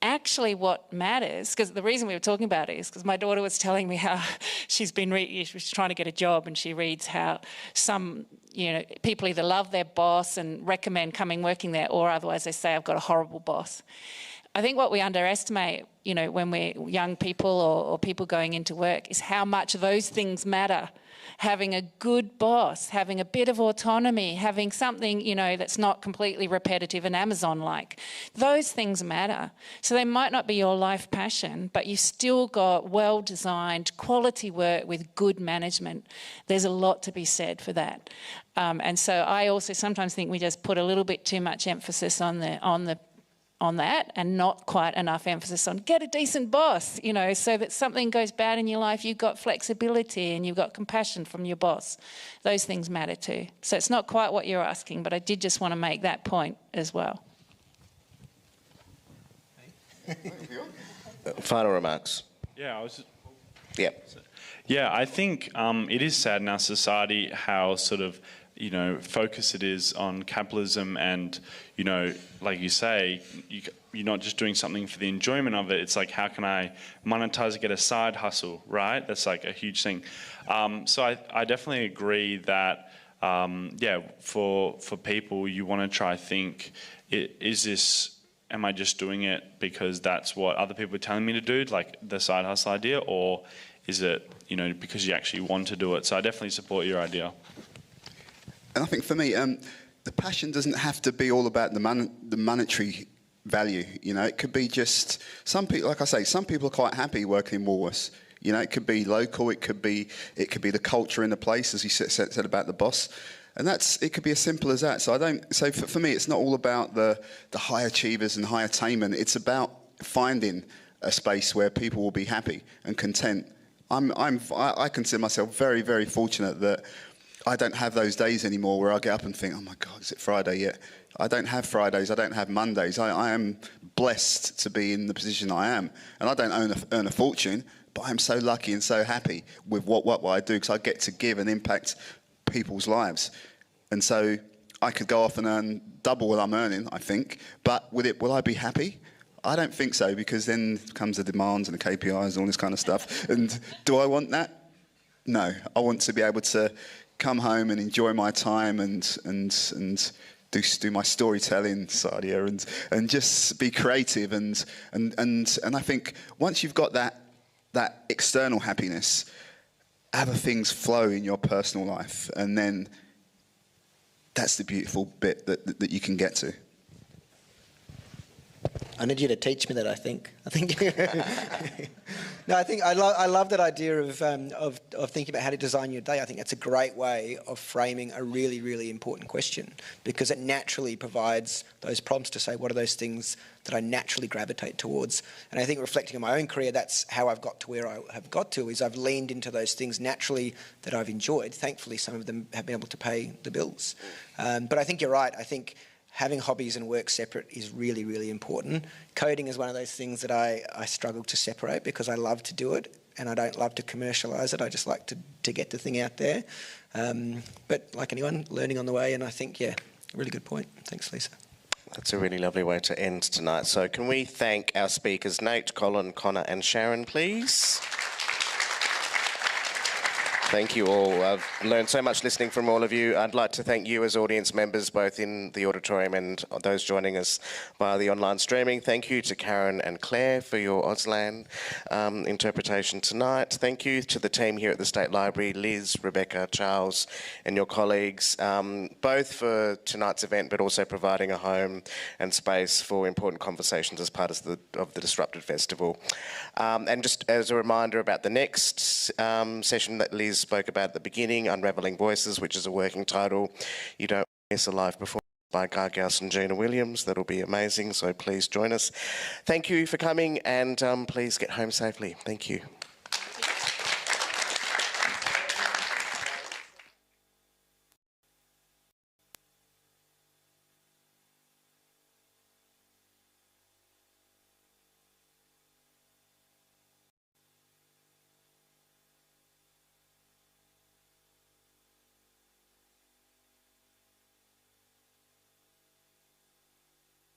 Actually, what matters, because the reason we were talking about it is because my daughter was telling me how she's trying to get a job, and she reads how some, people either love their boss and recommend working there, or otherwise they say, I've got a horrible boss. I think what we underestimate, when we're young people or people going into work is how much those things matter. Having a good boss, having a bit of autonomy, having something, that's not completely repetitive and Amazon-like. Those things matter. So they might not be your life passion, but you've still got well-designed, quality work with good management. There's a lot to be said for that. And so I also sometimes think we just put a little bit too much emphasis on that and not quite enough emphasis on get a decent boss, so that something goes bad in your life, you've got flexibility and you've got compassion from your boss. Those things matter too. So it's not quite what you're asking, but I did just want to make that point as well. Final remarks. Yeah, Yeah, I think it is sad in our society how sort of focus it is on capitalism and, like you say, you're not just doing something for the enjoyment of it. It's like, how can I monetize it, get a side hustle, right? That's like a huge thing. So I definitely agree that, for people, you want to try think, am I just doing it because that's what other people are telling me to do, like the side hustle idea, or is it, because you actually want to do it? So I definitely support your idea. And I think for me, the passion doesn't have to be all about the monetary value. It could be just some people. Like I say, some people are quite happy working in Woolworths. It could be local. It could be the culture in the place, as you said about the boss, and it could be as simple as that. So for me, it's not all about the high achievers and high attainment. It's about finding a space where people will be happy and content. I consider myself very, very fortunate that I don't have those days anymore where I get up and think, oh my God, is it Friday yet? I don't have Fridays, I don't have Mondays. I am blessed to be in the position I am. And I don't earn a fortune, but I'm so lucky and so happy with what I do because I get to give and impact people's lives. And so I could go off and earn double what I'm earning, I think. But will I be happy? I don't think so, because then comes the demands and the KPIs and all this kind of stuff. And do I want that? No. I want to be able to come home and enjoy my time and do my storytelling, Sadia, and just be creative and I think once you've got that external happiness, other things flow in your personal life, and then that's the beautiful bit that you can get to. I need you to teach me that. I think. No, I think I love that idea of thinking about how to design your day. I think that's a great way of framing a really, really important question, because it naturally provides those prompts to say, what are those things that I naturally gravitate towards? And I think reflecting on my own career, that's how I've got to where I have got to, is I've leaned into those things naturally that I've enjoyed. Thankfully, some of them have been able to pay the bills. But I think you're right. I think having hobbies and work separate is really, really important. Coding is one of those things that I struggle to separate because I love to do it and I don't love to commercialise it. I just like to get the thing out there. But like anyone, learning on the way, and I think, really good point. Thanks, Lisa. That's a really lovely way to end tonight. So can we thank our speakers, Nate, Colin, Connor and Sharon, please? Thank you all. I've learned so much listening from all of you. I'd like to thank you as audience members, both in the auditorium and those joining us via the online streaming. Thank you to Karen and Claire for your Auslan interpretation tonight. Thank you to the team here at the State Library, Liz, Rebecca, Charles, and your colleagues, both for tonight's event, but also providing a home and space for important conversations as part of the Disrupted Festival. And just as a reminder about the next session that Liz spoke about at the beginning, Unravelling Voices, which is a working title. You don't miss a live performance by Guy Gauss and Gina Williams. That'll be amazing, so please join us. Thank you for coming, and please get home safely. Thank you.